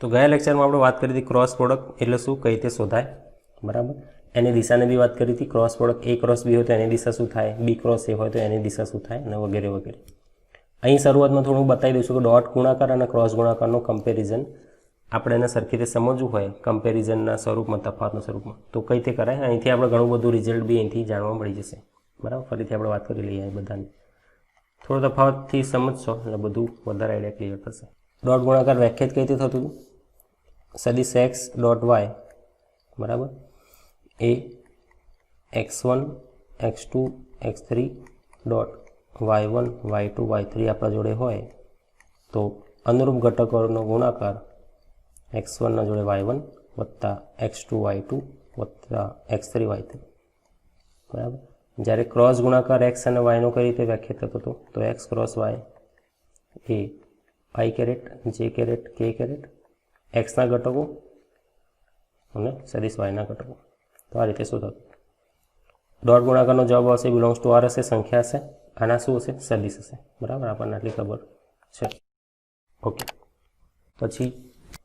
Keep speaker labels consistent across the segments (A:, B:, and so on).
A: तो गया लेक्चर में આપણે વાત કરી હતી ક્રોસ પ્રોડક્ટ એટલે શું, કઈ રીતે શોધાય, બરાબર। એની દિશાને બી વાત કરી હતી। Cross product A cross B હોય તો એની દિશા શું થાય, B ક્રોસ A હોય તો એની દિશા શું થાય, અને વગેરે વગેરે। અહીં શરૂઆતમાં થોડું બતાવી દઈશું કે ડોટ ગુણાકાર અને ક્રોસ ગુણાકારનો કમ્પેરિઝન આપણે એને સરખી રીતે સમજવું હોય કમ્પેરિઝનના સ્વરૂપમાં, તફાવતના સ્વરૂપમાં, તો કઈ રીતે કરાય। અહીંથી આપણે ઘણું બધું રિઝલ્ટ બી અહીંથી જાણવા મળી જશે, બરાબર। ફરીથી આપણે વાત કરી લઈએ બધાની, થોડો તફાવતથી સમજશો એટલે બધું વધારે આઈડિયા ક્લિયર થશે। ડોટ ગુણાકાર વ્યાખ્યાયિત કઈ રીતે થતું હતું, સદિશ x ડોટ y બરાબર એ x1 x2 x3 dot y1 y2 y3 આપણા જોડે હોય તો અનુરૂપ ઘટકોનો ગુણાકાર x1 ના જોડે y1 વત્તા x2 y2 વત્તા x3 y3 બરાબર। જ્યારે ક્રોસ ગુણાકાર x અને y નો કઈ રીતે વ્યાખ્યાયિત થતો હતો તો x ક્રોસ y એ i caret j caret k caret x ના ઘટકો અને સદિશ y ના ઘટકો। તો આ રીતે શું થતું, ડોટ ગુણાકારનો જવાબ આવશે બિલોંગ્સ ટુ r હશે, સંખ્યા હશે, આના શું હશે, સદિશ હશે, બરાબર। આપણને આટલી ખબર છે, ઓકે। પછી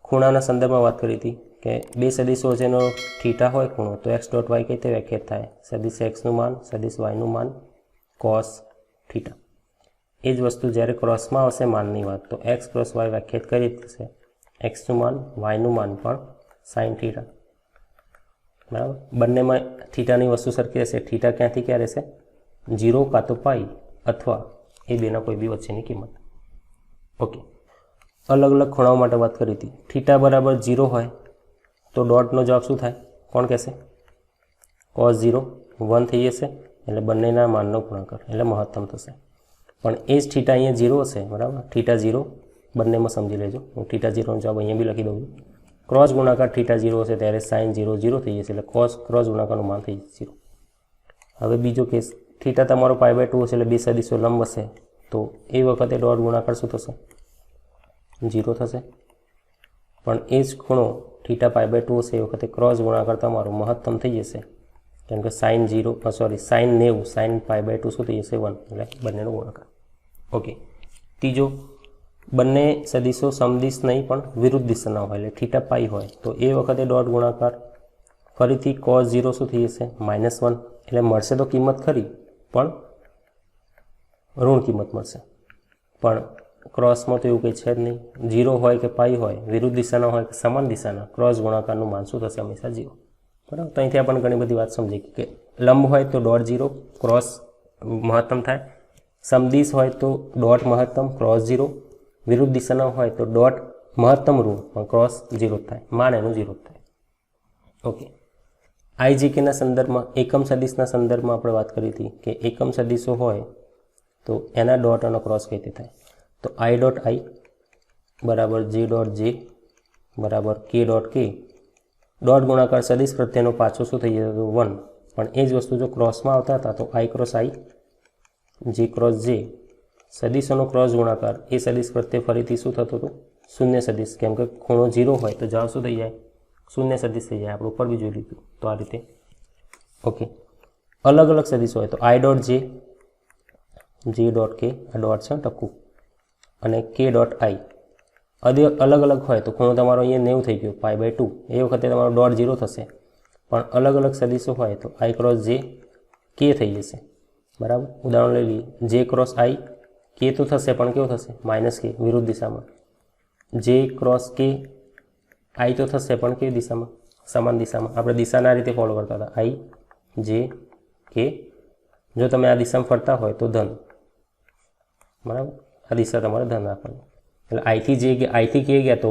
A: ખૂણાના સંદર્ભમાં વાત કરી હતી કે બે સદિશો વચ્ચેનો થીટા હોય ખૂણો તો x ડોટ y કઈ રીતે વ્યાખ્યાયિત થાય, સદિશ x નું માન સદિશ y નું માન કોસ થીટા। એ જ વસ્તુ જ્યારે ક્રોસમાં આવશે માનની વાત તો x ક્રોસ y વ્યાખ્યાયિત કરી થશે, x નું માન y નું માન પણ સાઇન થીટા, બરાબર। બંનેમાં થીટાની વસ્તુ સરખી રહેશે, થીટા ક્યાંથી ક્યાં રહેશે, 0 કાં તો પાઈ અથવા એ બેના કોઈ બી વચ્ચેની કિંમત, ઓકે। અલગ અલગ ખૂણાઓ માટે વાત કરી હતી, થીટા બરાબર 0 હોય તો ડોટનો જવાબ શું થાય, કોણ કહેશે, cos 0 1 થઈ જશે એટલે બંનેના માનનો ગુણાકાર એટલે મહત્તમ થશે। પણ એ જ થીટા અહીંયા 0 હશે, બરાબર, થીટા 0 બંનેમાં સમજી લેજો, હું થીટા 0 નો જવાબ અહીંયા બી લખી દઉં છું। ક્રોસ ગુણાકાર થીટા 0 હશે ત્યારે સાઇન 0 0 થઈ જશે એટલે ક્રોસ ગુણાકારનું માન થઈ જશે 0। હવે બીજો કેસ, થીટા તમારો π/2 હશે એટલે બે સદિશો લંબ હશે તો એ વખતે ડોટ ગુણાકાર શું થશે, 0 થશે। પણ એ જ ખૂણો થીટા π/2 હશે એ વખતે ક્રોસ ગુણાકાર તમારો મહત્તમ થઈ જશે, કેમ કે સાઇન 90 સાઇન π/2 શું થઈ જશે 1 એટલે બંનેનો ગુણાકાર, ઓકે। ત્રીજો, બંને સદિશો સમદિશ નહીં પણ વિરુદ્ધ દિશાના હોય એટલે થીટા પાઈ હોય તો એ વખતે ડોટ ગુણાકાર ફરીથી cos 0 શું થઈ જશે, -1 એટલે મળશે તો કિંમત ખરી પણ ઋણ કિંમત મળશે। પણ ક્રોસમાં તો એવું કંઈ છે જ નહીં, 0 હોય કે પાઈ હોય, વિરુદ્ધ દિશાના હોય કે સમાન દિશાના, ક્રોસ ગુણાકારનું માન શું થશે, હંમેશા 0, બરાબર। તો અહીંથી આપણને ઘણી બધી વાત સમજી કે લંબ હોય તો ડોટ 0 ક્રોસ મહત્તમ થાય, સમદિશ હોય તો ડોટ મહત્તમ ક્રોસ 0, વિરુદ્ધ દિશાના હોય તો ડોટ મહત્તમ ઋણ પણ ક્રોસ 0 થાય, માન એનું 0 થાય, ઓકે। IJKના સંદર્ભમાં એકમ સદિશના સંદર્ભમાં આપણે વાત કરી હતી કે એકમ સદિશો હોય તો એના ડોટ અને ક્રોસ કઈ રીતે થાય, તો I ડોટ I બરાબર J ડોટ J બરાબર K ડોટ K, ડોટ ગુણાકાર સદિશ પ્રત્યેનો પાછો શું થઈ જતો 1, પણ એ જ વસ્તુ જો ક્રોસમાં આવતા હતા તો I cross I J cross J, સદિશોનો ક્રોસ ગુણાકાર એ સદિશ પ્રત્યે ફરીથી શું થતું હતું, શૂન્ય સદિશ, કેમ કે ખૂણો 0 હોય તો જવાબ શું થઈ જાય, શૂન્ય સદિશ થઈ જાય, આપણે ઉપર બી જોઈ લીધું, તો આ રીતે, ઓકે। અલગ અલગ સદિશ હોય તો I dot J J dot K, આ ડોટ છે ટકું, અને K ડોટ I અલગ અલગ હોય તો ખૂણો તમારો અહીંયા 90 થઈ ગયો π/2, એ વખતે તમારો ડોટ 0 થશે, પણ અલગ અલગ સદિશો હોય તો I ક્રોસ J K થઈ જશે, બરાબર। ઉદાહરણ લઈ લઈએ, J ક્રોસ I K તો થશે પણ કેવું થશે, -K વિરુદ્ધ દિશામાં, J ક્રોસ K I તો થશે પણ કેવી દિશામાં, સમાન દિશામાં। આપણે દિશાના રીતે ફોલો કરતા હતા, I J K, જો તમે આ દિશામાં ફરતા હોય તો ધન, બરાબર, આ દિશા તમારે ધન રાખવાની, એટલે I થી K ગયા તો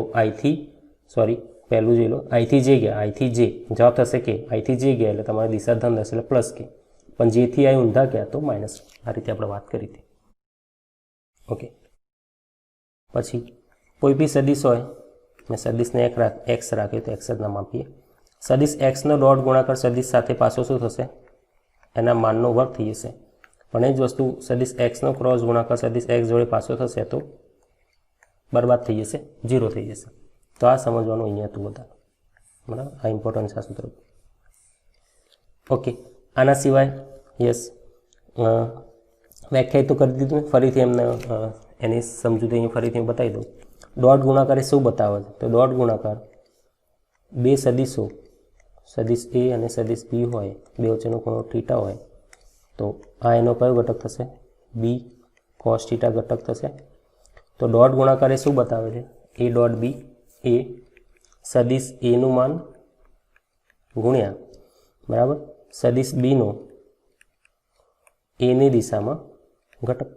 A: પહેલું જોઈ લો, I થી J ગયા, I થી J જવાબ થશે K, I થી J ગયા એટલે તમારી દિશા ધન થશે એટલે +K, પણ J થી I ઊંધા ગયા તો માઇનસ, આ રીતે આપણે વાત કરી હતી, ઓકે। પછી કોઈ બી સદિશ હોય, મેં સદિશને x રાખ્યો તો x જ નામ આપીએ, સદિશ x નો ડોટ ગુણાકાર સદિશ સાથે પાછો શું થશે, એના માનનો વર્ગ થઈ જશે, પણ એ જ વસ્તુ સદિશ x નો ક્રોસ ગુણાકાર સદિશ x જોડે પાછો થશે તો બરબાદ થઈ જશે, 0 થઈ જશે। તો આ સમજવાનું અહીંયા હતું બધા, બરાબર, આ ઇમ્પોર્ટન્ટ છે આ સૂત્ર, ઓકે। આના સિવાય યસ વ્યાખ્યાયિત તો કરી દીધું, ફરીથી એમને એની સમજૂતી અહીં ફરીથી બતાવી દઉં ડોટ ગુણાકાર એ શું બતાવે છે? તો ડોટ ગુણાકાર બે સદીશો, સદીશ એ અને સદીશ બી હોય, બે વચ્ચેનો ખૂણો થીટા હોય, તો આ એનો કયો ઘટક થશે? બી કોસ થીટા ઘટક થશે. તો ડોટ ગુણાકાર એ શું બતાવે છે? એ ડોટ બી એ સદીશ એનું માન ગુણ્યા બરાબર સદીશ બીનો એની દિશામાં ઘટક,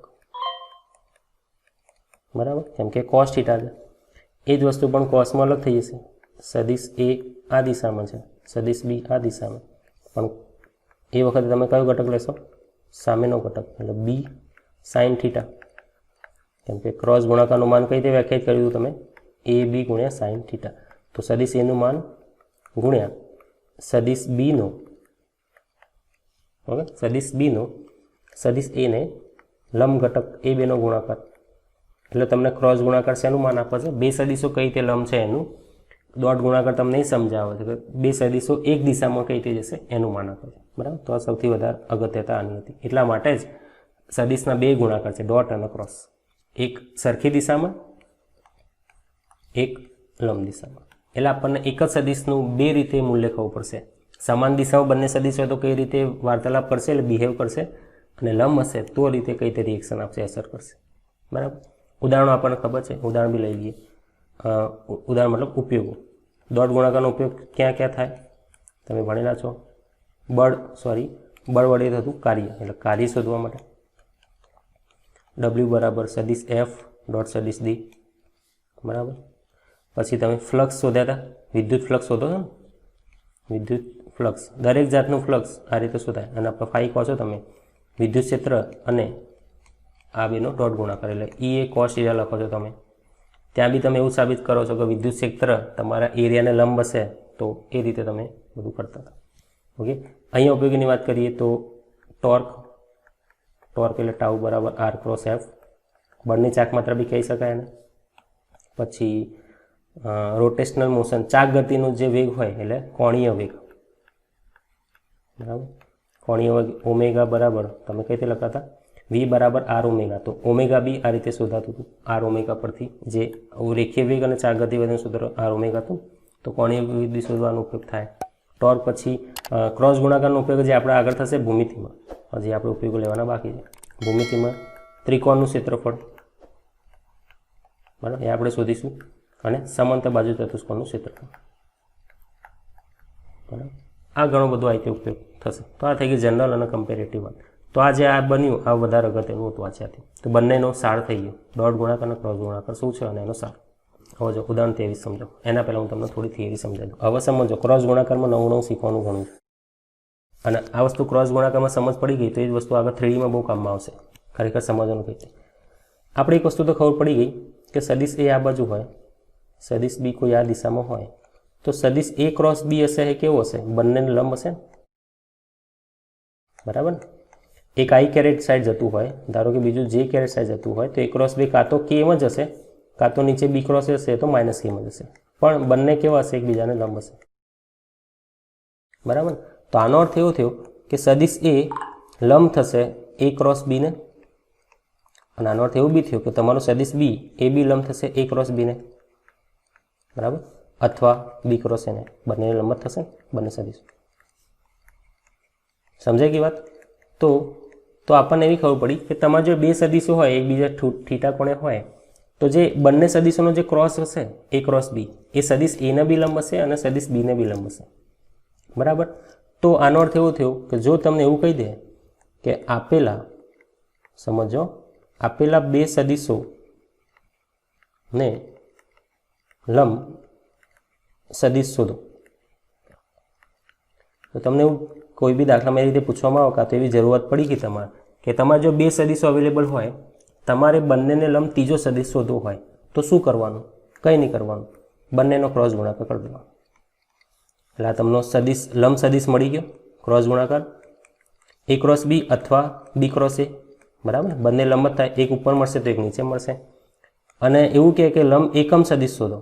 A: બરાબર. કેમ કે કોસ થીટા છે. એ જ વસ્તુ પણ કોસમાં અલગ થઈ જશે. સદીશ એ આ દિશામાં છે, સદીશ બી આ દિશામાં, પણ એ વખતે તમે કયો ઘટક લેશો? સામેનો ઘટક, એટલે બી સાઇન થીટા. કેમ કે ક્રોસ ગુણાકારનું માન કઈ રીતે વ્યાખ્યાયિત કર્યું તમે? એ બી ગુણ્યા સાઇન થીટા. તો સદીશ એનું માન ગુણ્યા સદીશ બીનો, ઓકે, સદીશ બીનો સદીશ એને લંબ ઘટક એ બેનો ગુણાકાર. એટલે તમને ક્રોસ ગુણાકાર શેનું માન આપે છે? બે સદીશો કઈ રીતે લંબ છે એનું. ડોટ ગુણાકાર તમને એ સમજાવે છે કે બે સદીશો એક દિશામાં કઈ રીતે જશે એનું માન આપે છે, બરાબર. તો આ સૌથી વધારે અગત્યતા આની હતી. એટલા માટે જ સદીશના બે ગુણાકાર છે, ડોટ અને ક્રોસ. એક સરખી દિશામાં, એક લંબ દિશામાં. એટલે આપણને એક જ સદીશનું બે રીતે મૂલ્ય ખબર પડશે. સમાન દિશામાં બંને સદીશ હોય તો કઈ રીતે વાર્તાલાપ કરશે, એટલે બિહેવ કરશે, અને લંબ હશે તો રીતે કઈ રીતે રિએક્શન આપશે, અસર કરશે, બરાબર. ઉદાહરણો આપણને ખબર છે, ઉદાહરણ બી લઈ લઈએ. ઉદાહરણ મતલબ ઉપયોગો. ડોટ ગુણાકારનો ઉપયોગ ક્યાં ક્યાં થાય તમે ભણેલા છો? બળ વડે થતું કાર્ય, એટલે કાર્ય શોધવા માટે. W બરાબર સદીશ એફ ડોટ સદીશ ડી, બરાબર. પછી તમે ફ્લક્સ શોધ્યા હતા, વિદ્યુત ફ્લક્સ શોધો છો ને, વિદ્યુત ફ્લક્સ, દરેક જાતનું ફ્લક્સ આ રીતે શોધાય. અને આપણે ફાઈ કહો છો તમે વિદ્યુત ક્ષેત્ર અને આ બેનો ડોટ ગુણાકાર, એટલે ઈ એ કોસ થીટા લખો છો તમે. ત્યાં બી તમે એવું સાબિત કરો છો કે વિદ્યુત ક્ષેત્ર તમારા એરિયાને લંબ હશે, તો એ રીતે તમે બધું કરતા હતા, ઓકે. અહીંયા ઉપયોગીની વાત કરીએ તો ટોર્ક એટલે ટાઉ બરાબર આર ક્રોસ એફ, બળની ચાક માત્રા બી કહી શકાય એને. પછી રોટેશનલ મોશન, ચાક ગતિનું જે વેગ હોય એટલે કોણીય વેગ, બરાબર. કોણીય વેગ ઓમેગા બરાબર તમે કઈ રીતે લખાતા? વી બરાબર આર ઓમેગા. તો ઓમેગા બી આ રીતે શોધાતું હતું, આર ઓમેગા પરથી, જે રેખીય વેગ અને ચાક ગતિ વચ્ચેનું સૂત્ર આર ઓમેગા હતું. તો કોણીય વેગ બી શોધવાનો ઉપયોગ થાય. ટોર્ક પછી ક્રોસ ગુણાકારનો ઉપયોગ જે આપણે આગળ થશે ભૂમિતિમાં, હજી આપણે ઉપયોગો લેવાના બાકી છે. ભૂમિતિમાં ત્રિકોણનું ક્ષેત્રફળ, બરાબર, એ આપણે શોધીશું. અને સમાંતર બાજુ ચતુષ્કોણનું ક્ષેત્રફળ, બરાબર. આ ઘણો બધો આ રીતે ઉપયોગ થશે. તો આ થઈ ગઈ જનરલ અને કમ્પેરેટિવ વાત. તો આ જે આ બન્યું આ વધારે અગત્યનું હતું આથી. તો બંનેનો સાર થઈ ગયો, ડોટ ગુણાકાર અને ક્રોસ ગુણાકાર શું છે અને એનો સાર. હવે જો ઉદાહરણ 23 સમજો. એના પહેલાં હું તમને થોડી થિયરી સમજાવી દઉં. હવે સમજો, ક્રોસ ગુણાકારમાં નવું શીખવાનું ઘણું છે. અને આ વસ્તુ ક્રોસ ગુણાકારમાં સમજ પડી ગઈ તો એ જ વસ્તુ આગળ 3Dમાં બહુ કામમાં આવશે. ખરેખર સમજવાનું કઈ રીતે. આપણે એક વસ્તુ તો ખબર પડી ગઈ કે સદીશ એ આ બાજુ હોય, સદીશ બી કોઈ આ દિશામાં હોય, તો સદીશ એ ક્રોસ બી હશે એ કેવો હશે? બંનેને લંબ હશે, બરાબર. એક આઈ કેરેટ સાઈડ જતું હોય, ધારો કે બીજું જે કેરેટ સાઈડ જતું હોય, તો એ ક્રોસ બી કાં તો કેમ જ હશે, કાં તો નીચે બી ક્રોસ હશે તો માઇનસ કેમ જ હશે, પણ બંને કેવા હશે? એકબીજાને લંબ હશે, બરાબર. તો આનો અર્થ એવો થયો કે સદીશ એ લંબ થશે એ ક્રોસ બીને, અને આનો અર્થ એવું બી થયો કે તમારો સદીશ બી એ બી લંબ થશે એ ક્રોસ બીને, બરાબર, અથવા બી ક્રોસ એને, બંનેને લંબ થશે બંને સદીશ. સમજાય ગઈ વાત? તો આપણને એવી ખબર પડી કે તમારે જો બે સદીશો હોય એકબીજા થીટા કોણે હોય, તો જે બંને સદીશોનો જે ક્રોસ હશે એ ક્રોસ બી, એ સદીશ એને બી લંબ હશે અને સદીશ બીને બી લંબ હશે, બરાબર. તો આનો અર્થ એવો થયો કે જો તમને એવું કહી દે કે આપેલા, સમજો, આપેલા બે સદીશો ને લંબ સદીશ શોધો, તો તમને એવું કોઈ બી દાખલામાં એ રીતે પૂછવામાં આવે કાં તો એવી જરૂરત પડી કે તમારે જો બે સદીશો અવેલેબલ હોય, તમારે બંનેને લંબ ત્રીજો સદીશ શોધવો હોય, તો શું કરવાનું? કંઈ નહીં કરવાનું, બંનેનો ક્રોસ ગુણાકાર કરી દેવાનો. એટલે આ તમને સદીશ લંબ સદીશ મળી ગયો, ક્રોસ ગુણાકાર એ ક્રોસ બી અથવા બી ક્રોસ એ, બરાબર. બંને લંબ જ થાય, એક ઉપર મળશે તો એક નીચે મળશે. અને એવું કહે કે લંબ એકમ સદીશ શોધો,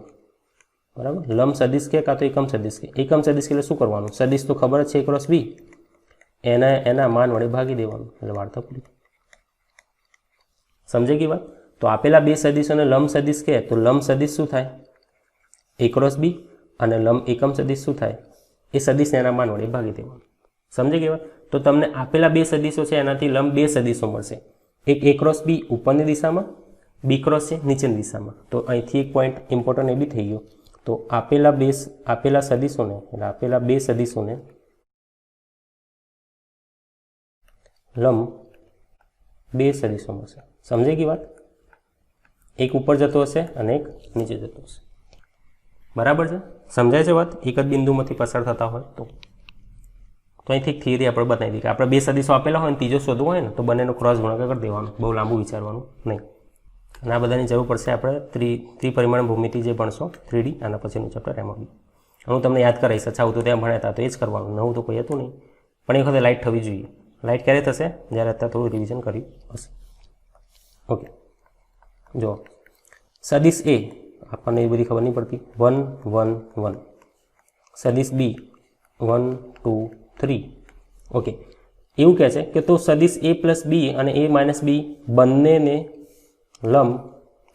A: બરાબર. લંબ સદીશ કે કાં તો એકમ સદીશ કે. એકમ સદીશ એટલે શું કરવાનું? સદીશ તો ખબર જ છે એ ક્રોસ બી, એના માન વડે ભાગી દેવાનું, એટલે વાર્તા પૂરી. સમજાઈ ગઈ વાત? તો આપેલા બે સદિશોને લંબ સદિશ કહે તો લંબ સદિશ શું થાય? a ક્રોસ b અને લંબ એકમ સદિશ શું થાય? એ સદિશને એના માન વડે ભાગી દેવાનું. સમજી ગયા? તો તમને આપેલા બે સદિશો છે એનાથી લંબ બે સદિશો મળશે. એક a ક્રોસ b ઉપરની દિશામાં, b ક્રોસ છે નીચેની દિશામાં. તો અહીંથી એક પોઈન્ટ ઇમ્પોર્ટન્ટ એ બી થઈ ગયો. તો આપેલા સદિશોને એટલે આપેલા બે સદિશોને લંબ બે સદિશો મળશે. સમજાઈ ગઈ વાત? એક ઉપર જતો હશે અને એક નીચે જતો હશે. બરાબર છે? સમજાય છે વાત? એક જ બિંદુમાંથી પસાર થતા હોય તો અહીંથી એક થિયરી આપણે બતાવી દઈએ કે આપણે બે સદિશો આપેલા હોય ને ત્રીજો શોધવો હોય ને તો બંનેનો ક્રોસ ગુણાકાર કરી દેવાનો. બહુ લાંબુ વિચારવાનું નહીં. અને આ બધાની જરૂર પડશે આપણે ત્રિપરિમાણ ભૂમિતિ જે ભણશો 3D આના પછીનું ચેપ્ટર એમાં બી હું તમને યાદ કરાવીશ. અચ્છા હું તો ત્યાં ભણ્યા હતા તો એ જ કરવાનું, નવું તો કોઈ હતું નહીં. પણ એ વખતે લાઇટ થવી જોઈએ. લાઇટ ક્યારે થશે? જ્યારે અત્યારે થોડું રિવિઝન કર્યું હશે. ઓકે, જો સદિશ એ આપણને એ બધી ખબર નહીં પડતી. 1 1 1. સદિશ બી 1 2 3. ઓકે, એવું કહે છે કે તો સદિશ a પ્લસ બી અને a માઇનસ બી બંનેને લંબ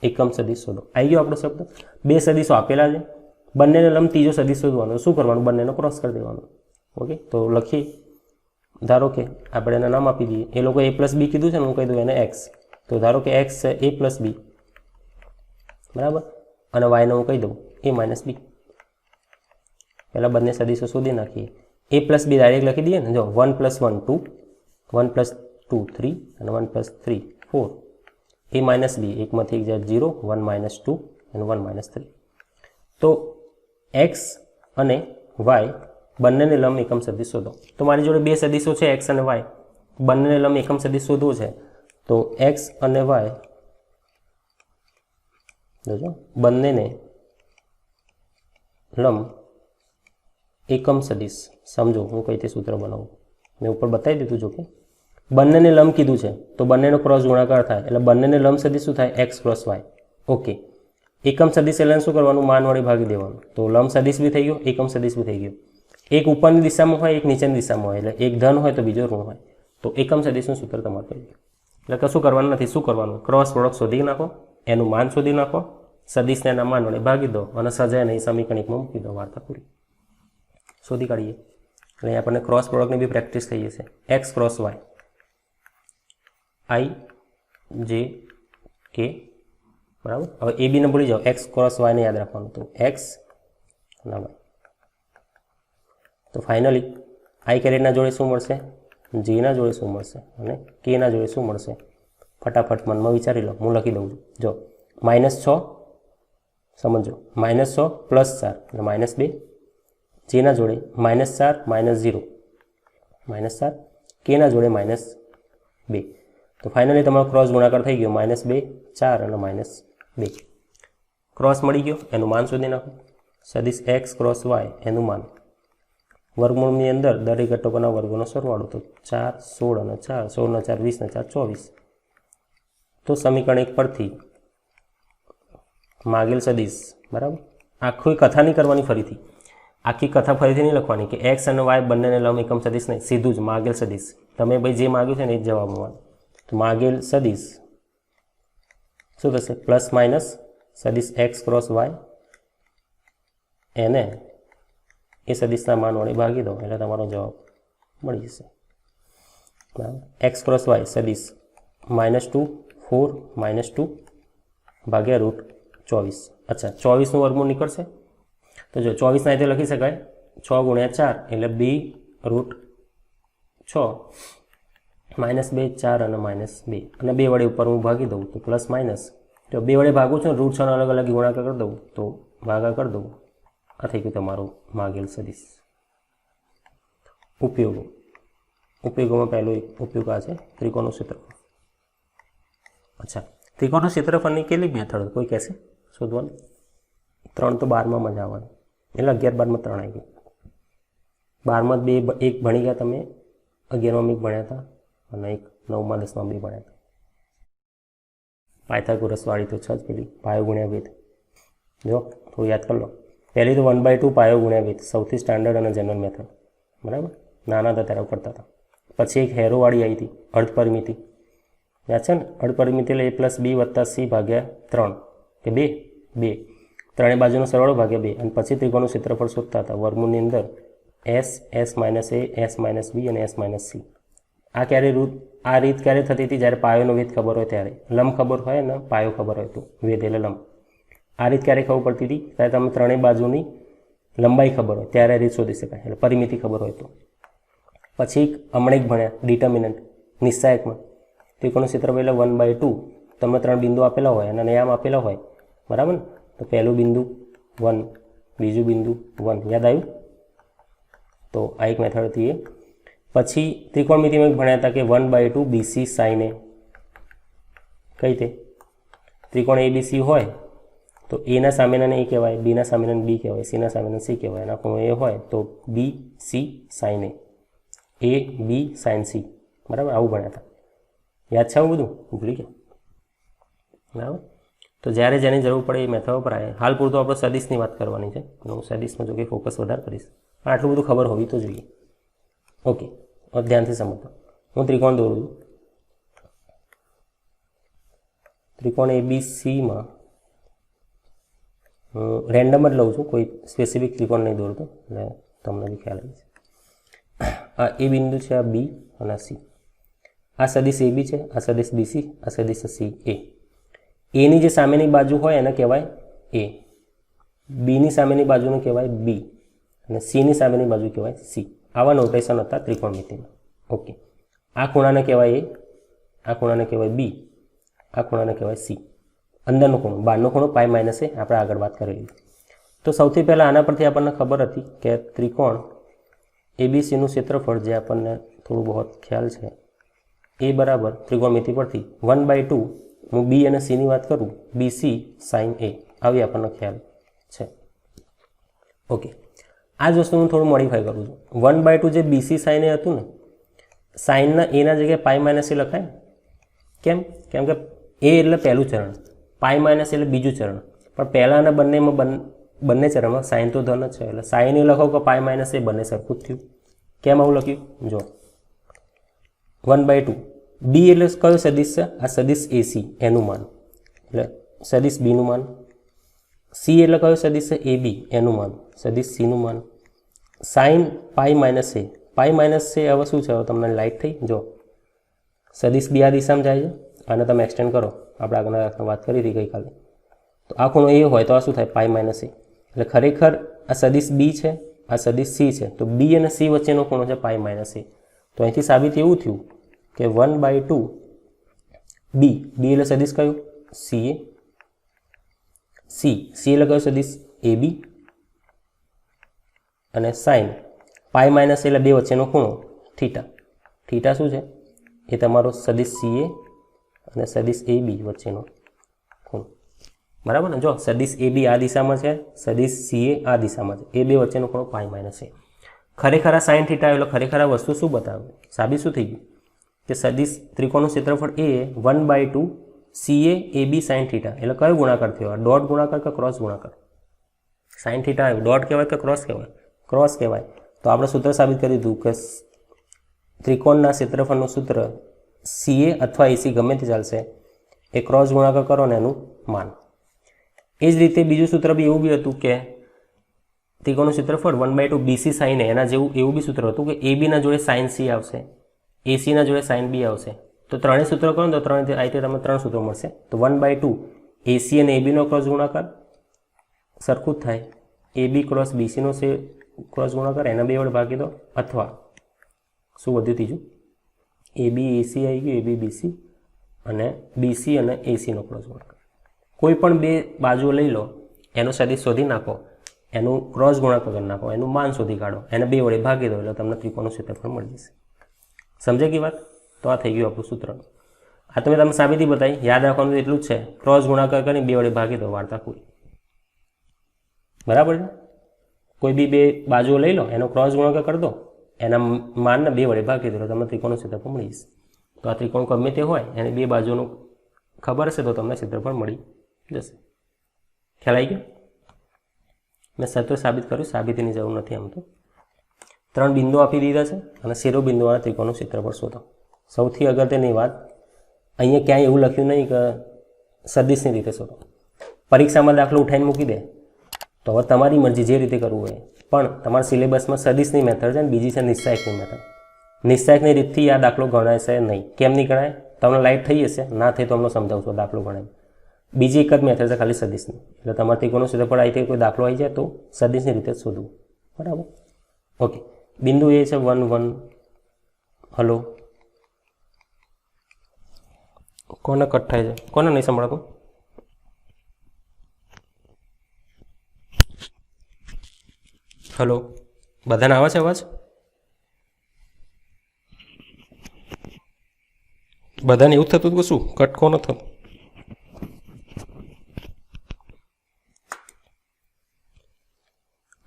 A: એકમ સદિશ શોધો. આવી ગયો આપણો શબ્દ. બે સદિશો આપેલા છે, બંનેને લંબ ત્રીજો સદિશ શોધવાનો. શું કરવાનું? બંનેનો ક્રોસ કરી દેવાનો. ઓકે, તો લખીએ. ધારો કે આપણે એના નામ આપી દઈએ. એ લોકો a પ્લસ બી કીધું છે ને, હું કહી દઉં એને x. તો ધારો કે x છે a પ્લસ બી, બરાબર, અને y ને હું કહી દઉં a માઇનસ બી. પહેલાં બંને સદિશો શોધી નાખીએ. a પ્લસ બી ડાયરેક્ટ લખી દઈએ ને. જો 1 પ્લસ 1 2, 1 પ્લસ 2 3 અને 1 પ્લસ 3 4. a માઇનસ બી એકમાંથી એક જાય 0, 1 માઇનસ 2 અને 1 માઇનસ 3. તો x અને y બંનેને લંબ એકમ સદિશ શોધો. તો મારી જોડે બે સદિશો છે x અને y, બંનેને લંબ એકમ સદિશ શોધવો છે. તો x અને y જોજો બંનેને લંબ એકમ સદિશ. સમજો હું કઈ રીતે સૂત્ર બનાવું. મેં ઉપર બતાવી દીધું. જો કે બંનેને લંબ કીધું છે તો બંનેનો ક્રોસ ગુણાકાર થાય એટલે બંનેને લંબ સદિશ શું થાય? x cross y. ઓકે, એકમ સદિશ એટલે શું કરવાનું? માન વડે ભાગી દેવાનું. તો લંબ સદિશ બી થઈ ગયો, એકમ સદિશ બી થઈ ગયો. એક ઉપરની દિશામાં હોય, એક નીચેની દિશામાં હોય. એટલે એક ધન હોય તો બીજો ઋણ હોય. તો એકમ સદિશનું સૂત્ર તમારે કહી ગયું. એટલે કશું કરવાનું નથી. શું કરવાનું? ક્રોસ પ્રોડક્ટ શોધી નાખો, એનું માન શોધી નાખો, સદિશને એના માન વડે ભાગી દો અને સજાય નહીં સમીકરણ એકમાં મૂકી દો. વાર્તા પૂરી. શોધી કાઢીએ. એટલે આપણને ક્રોસ પ્રોડક્ટની બી પ્રેક્ટિસ થઈ જશે. X cross y, i j k, બરાબર. હવે એ બી ને ભૂલી જાઓ, એક્સ ક્રોસ વાયને યાદ રાખવાનું. તો એક્સ અને વાય. તો ફાઇનલી આઈ કેરેટના જોડે શું મળશે? જેના જોડે શું મળશે અને કેના જોડે શું મળશે? ફટાફટ મનમાં વિચારી લો. હું લખી દઉં છું. જો -6 સમજો, -6 પ્લસ 4 એટલે -2. જેના જોડે -4 -0 -4, કેના જોડે -2. તો ફાઇનલી તમારો ક્રોસ ગુણાકાર થઈ ગયો. -2 4 અને -2 ક્રોસ મળી ગયો. એનું માન શોધી નાખો. સદિશ એક્સ ક્રોસ વાય એનું માન વર્ગમૂળની અંદર દરેક ઘટકોના વર્ગોનો સરવાળો. તો 4 16 અને 4 16 ને 4 20 ને 4 24. તો સમીકરણ 1 પરથી માગેલ સદિશ, બરાબર. આખી કથા નહીં કરવાની, ફરીથી આખી કથા ફરીથી નહીં લખવાની કે એક્સ અને વાય બંનેને લંબ એકમ સદિશ નહીં, સીધું જ માગેલ સદિશ. તમે ભાઈ જે માગ્યું છે ને એ જ જવાબ મળવાનું. તો માગેલ સદિશ શું થશે? પ્લસ માઇનસ સદિશ એક્સ ક્રોસ વાય એને એ સદિશના માન વડે ભાગી દો એટલે તમારો જવાબ મળી જશે. બરાબર. એક્સ ક્રોસ વાય સદિશ -2 4 -2 ભાગ્યા √24. અચ્છા, 24નું વર્ગમૂળ નીકળશે. તો જો 24 ના રીતે લખી શકાય 6 ગુણ્યા 4 એટલે 2 √6 -2 4 અને -2 અને 2 વડે ઉપર હું ભાગી દઉં તો પ્લસ માઇનસ. જો 2 વડે ભાગું છું √6 અલગ અલગ ગુણાકાર કરી દઉં તો ભાગા કરી દઉં. આ થઈ ગયું તમારું માગેલ સદિશ. ઉપયોગોમાં પહેલો ઉપયોગ આ છે ત્રિકોણનું ક્ષેત્રફળ. અચ્છા, ત્રિકોણનું ક્ષેત્રફળની કેટલી મેથડ કોઈ કહેશે શોધવાની? 3 તો 12માં મજા આવવાની. એટલે 11 12માં 3 આવી ગઈ. 12માં 2 1 ભણી ગયા તમે, 11માં 1 ભણ્યા હતા અને એક 9માં 10માં 2 ભણ્યા હતા. પાયથાગોરસ વાળી તો 6 જ પેલી પાયો ગુણ્યા વેધ. જો થોડું યાદ કરી લો. પહેલી તો 1/2 પાયો ગુણ્યા વેધ, સૌથી સ્ટાન્ડર્ડ અને જનરલ મેથડ, બરાબર. નાના હતા ત્યારે કરતા હતા. પછી એક હેરોવાળી આવી હતી અર્ધ પરિમિતિ, યાદ છે ને? અડપરિમિતિ એટલે a + b + c ભાગ્યા 3 કે 2 ત્રણેય બાજુનો સરવાળો ભાગ્યા 2 અને પછી ત્રિકોણનું ક્ષેત્રફળ શોધતા હતા વર્ગમૂળની અંદર s s - a s - b અને s - c. આ રીત ક્યારે થતી હતી? જ્યારે પાયોનો વેધ ખબર હોય ત્યારે. લંબ ખબર હોય ને પાયો ખબર હોય તો વેધ એટલે લંબ. આ રીત ક્યારે ખબર પડતી હતી? ત્યારે તમે ત્રણેય બાજુની લંબાઈ ખબર હોય ત્યારે રીત શોધી શકાય, એટલે પરિમિતિ ખબર હોય તો. પછી હમણાં એક ભણ્યા ડિટર્મિનન્ટ નિશ્ચાયકમાં ત્રિકોણનું ક્ષેત્રફળ એટલે 1/2. તમને 3 બિંદુ આપેલા હોય અને આમ આપેલા હોય, બરાબર ને? તો પહેલું બિંદુ 1, બીજું બિંદુ 1. યાદ આવ્યું? તો આ એક મેથડ હતી એ. પછી ત્રિકોણમિતિમાં ભણ્યા હતા કે 1/2 BC sin A. કઈ તે? ત્રિકોણ ABC હોય તો A ના સામેનાને A કહેવાય, B ના સામેનાને B કહેવાય, C ના સામેનાને C કહેવાય. એના ખૂણો A હોય તો BC sin A, AB sin C. બરાબર? આવું ભણ્યા હતા. યાદ છે આવું બધું? ભૂલી ગયા? બરાબર. તો જ્યારે જેની જરૂર પડે એ મેથડ વપરાય. હાલ પૂરતું આપણે સદિશની વાત કરવાની છે. હું સદિશમાં જો કે ફોકસ વધારે કરીશ, પણ આટલું બધું ખબર હોવી તો જોઈએ. ઓકે, ધ્યાનથી સમજો. હું ત્રિકોણ દોરું છું. ત્રિકોણ ABCમાં રેન્ડમ જ લઉં છું, કોઈ સ્પેસિફિક ત્રિકોણ નહીં દોરતો, એટલે તમને બી ખ્યાલ આવી છે. આ એ બિંદુ છે, આ B અને આ C. આ સદિશ AB છે, આ સદિશ BC, આ સદિશ CA. એની જે સામેની બાજુ હોય એને કહેવાય A, બીની સામેની બાજુને કહેવાય B અને Cની સામેની બાજુ કહેવાય C. આવા નોટેશન હતા ત્રિકોણમિતિમાં. ઓકે, આ ખૂણાને કહેવાય A, આ ખૂણાને કહેવાય B, આ ખૂણાને કહેવાય C. અંદરનો ખૂણો, બહારનો ખૂણો π - a આપણે આગળ વાત કરેલી. તો સૌથી પહેલાં આના પરથી આપણને ખબર હતી કે ત્રિકોણ ABCનું ક્ષેત્રફળ, જે આપણને થોડું બહુ ખ્યાલ છે, એ બરાબર ત્રિકોણમિતિ પરથી 1/2 હું B અને C ની વાત કરું, BC sin A, આવી આપણને ખ્યાલ છે. ઓકે, આ જ વસ્તુ હું થોડું મોડિફાઈ કરું છું. 1/2 જે BC sin A હતું ને, સાઇનના એના જગ્યાએ π - a લખાય. કેમ? કેમ કે A એટલે પહેલું ચરણ, π - એટલે બીજું ચરણ, પણ પહેલાંના બંને ચરણમાં સાઇન તો ધન જ છે, એટલે સાઇન એ લખો કે π - a બંને સરખું જ થયું. કેમ આવું લખ્યું? જો 1/2 B એટલે કયો સદિશ છે? આ સદિશ AC, એનું માન, એટલે સદિશ B નું માન. C એટલે કયો સદિશ છે? AB, એનું માન, સદિશ C નું માન. સાઇન π - a, π - a હવે શું છે? હવે તમને લાઈટ થઈ. જો સદિશ B આ દિશામાં જાય છે, આને તમે એક્સટેન્ડ કરો, આપણે આગળ વાત કરી હતી ગઈકાલે. તો આ ખૂણો A હોય તો આ શું થાય? π - a. એટલે ખરેખર આ સદિશ B છે, આ સદિશ C છે, તો B અને C વચ્ચેનો ખૂણો છે π - a. તો અહીંથી સાબિત એવું થયું કે 1/2 B એટલે સદિશ કયું? CA. C એટલે કયું સદિશ? AB. અને સાઇન π - a એટલે બે વચ્ચેનો ખૂણો થીટા. થીટા શું છે? એ તમારો સદિશ CA અને સદિશ AB વચ્ચેનો ખૂણો. બરાબર ને? જો સદિશ AB આ દિશામાં છે, સદિશ CA આ દિશામાં છે, એ બે વચ્ચેનો ખૂણો π - a. ખરેખર આ સાઇન થીટા એટલે ખરેખર આ વસ્તુ શું બતાવે? સાબિત શું થઈ ગયું? કે સદિશ ત્રિકોણનું ક્ષેત્રફળ એ 1/2 CA AB sin થીટા. એટલે કયો ગુણાકાર થયો? ડોટ ગુણાકાર કે ક્રોસ ગુણાકાર? સાઇન થીટા આવ્યો, ડોટ કહેવાય કે ક્રોસ કહેવાય? ક્રોસ કહેવાય. તો આપણે સૂત્ર સાબિત કરી દીધું કે ત્રિકોણના ક્ષેત્રફળનું સૂત્ર CA અથવા AC ગમે તે ચાલશે, એ ક્રોસ ગુણાકાર કરો ને એનું માન. એ જ રીતે બીજું સૂત્ર બી એવું બી હતું કે ત્રિકોણનું ક્ષેત્રફળ 1/2 BC sin A, એના જેવું એવું બી સૂત્ર હતું કે AB ના જોડે sin C આવશે, AC ના જોડે sin B આવશે. તો ત્રણેય સૂત્રો કરો ને તો આ રીતે તમને 3 સૂત્રો મળશે. તો 1/2 AC અને AB નો ક્રોસ ગુણાકાર સરખું જ થાય, AB ક્રોસ BC નો ક્રોસ ગુણાકાર, એના બે વડે ભાગી દો, અથવા શું વધ્યું ત્રીજું? AB AC આવી ગયું, AB BC, અને BC અને AC નો ક્રોસ ગુણાકાર. કોઈ પણ બે બાજુઓ લઈ લો, એનો સદિશ શોધી નાખો, એનું ક્રોસ ગુણાકાર કરી નાખો, એનું માન શોધી કાઢો, એને બે વડે ભાગી દો, એટલે તમને ત્રિકોણનું ક્ષેત્રફળ મળી જશે. સમજે કે વાત? તો આ થઈ ગયું આપણું સૂત્ર. આ તમે સાબિતી બતાવી, યાદ રાખવાનું એટલું જ છે, ક્રોસ ગુણાકાર કરી બે વડે ભાગી દો, વાર્તા પૂરી. બરાબર છે? કોઈ બી બે બાજુઓ લઈ લો, એનો ક્રોસ ગુણાકાર કરી દો, એના માનને બે વડે ભાગી દો, તમને ત્રિકોણનું ક્ષેત્રફળ મળી જશે. તો આ ત્રિકોણ ગમે તે હોય, એને બે બાજુનું ખબર હશે તો તમને ક્ષેત્રફળ મળી જશે. ખ્યાલ આવી ગયો? મેં સત્ર સાબિત કર્યું, સાબિતીની જરૂર નથી. આમ તો 3 બિંદુ આપી દીધા છે અને શિરોબિંદુવાળા ત્રિકોણનું ક્ષેત્રફળ શોધો. સૌથી અગત્યની વાત અહીંયા ક્યાંય એવું લખ્યું નહીં કે સદિશની રીતે શોધો. પરીક્ષામાં દાખલો ઉઠાઈને મૂકી દે તો હવે તમારી મરજી જે રીતે કરવું હોય, પણ તમારા સિલેબસમાં સદિશની મેથડ છે અને બીજી છે નિશ્ચાયકની મેથડ. નિશ્ચાયકની રીતથી આ દાખલો ગણાશે નહીં. કેમ નહીં ગણાય? તમને લાઈટ થઈ હશે, ના થઈ તો અમને સમજાવશો દાખલો ગણાય. બીજી એક જ મેથડ છે ખાલી સદિશની. એટલે તમારે ત્રિકોણનું ક્ષેત્રફળ આવી રીતે કોઈ દાખલો આવી જાય તો સદિશની રીતે જ શોધવું. બરાબર? ઓકે. બિંદુ એ છે 1 1. હલો, કોને કટ થાય છે? કોને નહીં સંભળાતું? હલો, બધાને આવે છે અવાજ? બધાને એવું થતું કે શું કટ કોનો થતું?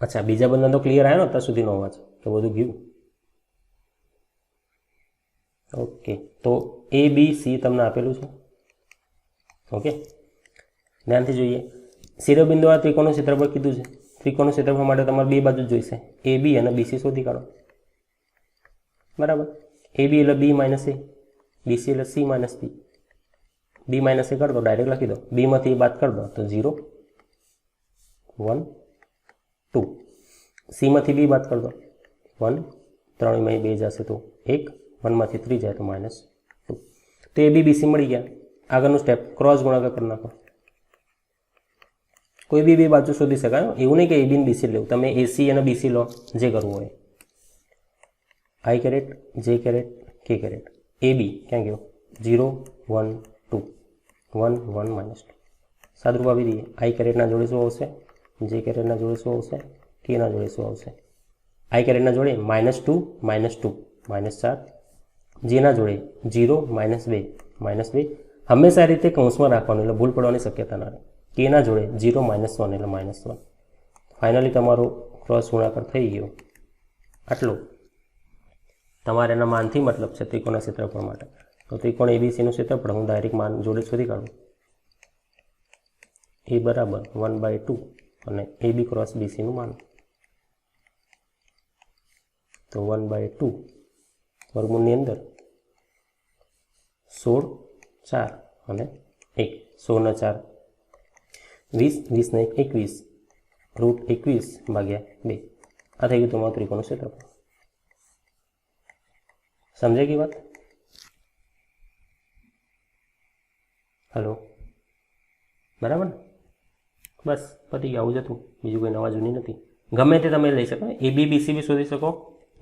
A: અચ્છા, બીજા બધા તો ક્લિયર આવ્યો ને અત્યાર સુધીનો અવાજ તો બધું ગયું. ઓકે, તો એ બી સી તમને આપેલું છે. ઓકે, ધ્યાનથી જોઈએ. શિરોબિંદુ આ ત્રિકોણનું ક્ષેત્રફળ કીધું છે. ત્રિકોણનું ક્ષેત્રફળ માટે તમારે બે બાજુ જોઈશે, એ બી અને બીસી શોધી કાઢો. બરાબર? એ બી એટલે બી માઇનસ એ, બીસી એટલે સી માઇનસ બી. બી માઇનસ એ કરી દો, ડાયરેક્ટ લખી દો. બીમાંથી એ બાદ કરી દો તો 0 1 2. સીમાંથી બી બાદ કરી દો 1, 3 માં 2 જશે તો 1, 1 માંથી 3 જાય તો -2. તો એ બી બીસી મળી ગયા. આગળનું સ્ટેપ ક્રોસ ગુણાકાર કરી નાખો. કોઈ બી બે બાજુ શોધી શકાય. એવું નહીં કે એ બી ને બીસી લેવું, તમે એસી અને બીસી લો, જે કરવું હોય. આઈ કેરેટ, જે કેરેટ, કે કેરેટ. એ બી ક્યાં ગયો? 0 1 2, 1 1 -2. સાદુરૂપ આપી દઈએ. આઈ કેરેટના જોડે શું આવશે? જે કેરેટના જોડે શું આવશે? કેના જોડે શું આવશે? આઈ કેરેટના જોડે -2 -2 -4. જેના જોડે 0 -2 -2. હંમેશા આ રીતે કૌંસમાં રાખવાનું એટલે ભૂલ પડવાની શક્યતા ના રહે. કેના જોડે 0 -1 એટલે -1. ફાઇનલી તમારો ક્રોસ ગુણાકાર થઈ ગયો. આટલું તમારે એના માનથી મતલબ છે ત્રિકોણના ક્ષેત્રફળ માટે. તો ત્રિકોણ એબીસીનું ક્ષેત્રફળ હું ડાયરેક્ટ માન જોડે શોધી કાઢું. એ બરાબર 1/2 અને એ બી ક્રોસ બીસીનું માન. તો 1/2 વર્ગમૂળની અંદર 16 4 અને 1. 16 ને 4 20, 20 ને 21, √21/2. આ થઈ ગયું તમારું ત્રિકોણનું ક્ષેત્રફળ. સમજાઈ ગઈ વાત? હલો, બરાબર ને? બસ પતી ગયું. આવું જ હતું, બીજું કોઈ નવા જૂની નથી. ગમે તે તમે લઈ શકો. એ બી બીસી બી શોધી શકો,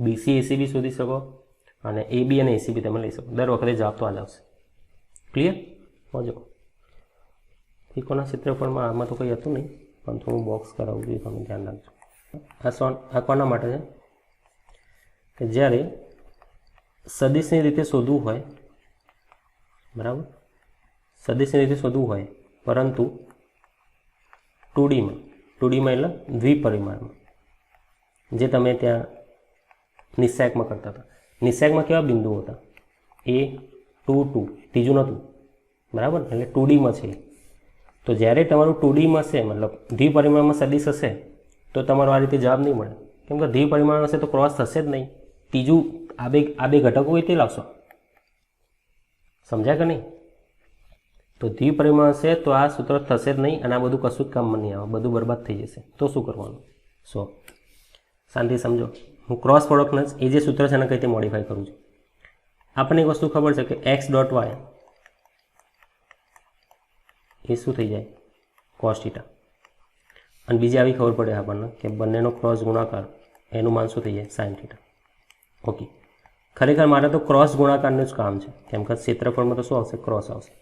A: બીસી એસી બી શોધી શકો, અને એ બી અને એસી બી તમે લઈ શકો. દર વખતે જવાબ તો આ જ આવશે. ક્લિયર? હોજો. ત્રિકોણના ક્ષેત્રફળમાં આમાં તો કંઈ હતું નહીં, પણ થોડું બોક્સ કરાવવું જોઈએ, તમે ધ્યાન રાખજો. આ કોના માટે છે? કે જ્યારે સદિશની રીતે શોધવું હોય, બરાબર? સદિશની રીતે શોધવું હોય, પરંતુ 2Dમાં એટલે દ્વિપરિમાણમાં, જે તમે ત્યાં નિશ્ચાયકમાં કરતા હતા. નિશ્ચાયકમાં કેવા બિંદુઓ હતા? એ 2 2, ત્રીજું નહોતું, બરાબર? એટલે 2Dમાં છે. તો જ્યારે તમારું 2Dમાં છે, મતલબ દ્વિપરિમાણમાં સદિશ હશે, તો તમારો આ રીતે જવાબ નહીં મળે. કેમ કે દ્વિપરિમાણ હશે તો ક્રોસ થશે જ નહીં. ત્રીજું આ બે ઘટકો હોય તે લાવશો. સમજ્યા કે નહીં? તો દ્વિપરિમાણ હશે તો આ સૂત્ર થશે જ નહીં, અને આ બધું કશું જ કામમાં નહીં આવે, બધું બરબાદ થઈ જશે. તો શું કરવાનું? શાંતિ સમજો. હું ક્રોસ પ્રોડક્ટને એ જે સૂત્ર છે એને કઈ રીતે મોડિફાઈ કરું છું. આપણને એક વસ્તુ ખબર છે કે x.y એ શું થઈ જાય? cos θ. અને બીજી આવી ખબર પડે આપણને કે બંનેનો ક્રોસ ગુણાકાર એનું માન શું થઈ જાય? sin θ. ઓકે, ખરેખર મારે તો ક્રોસ ગુણાકારનું જ કામ છે, કેમ કે ક્ષેત્રફળમાં તો શું આવશે? ક્રોસ આવશે.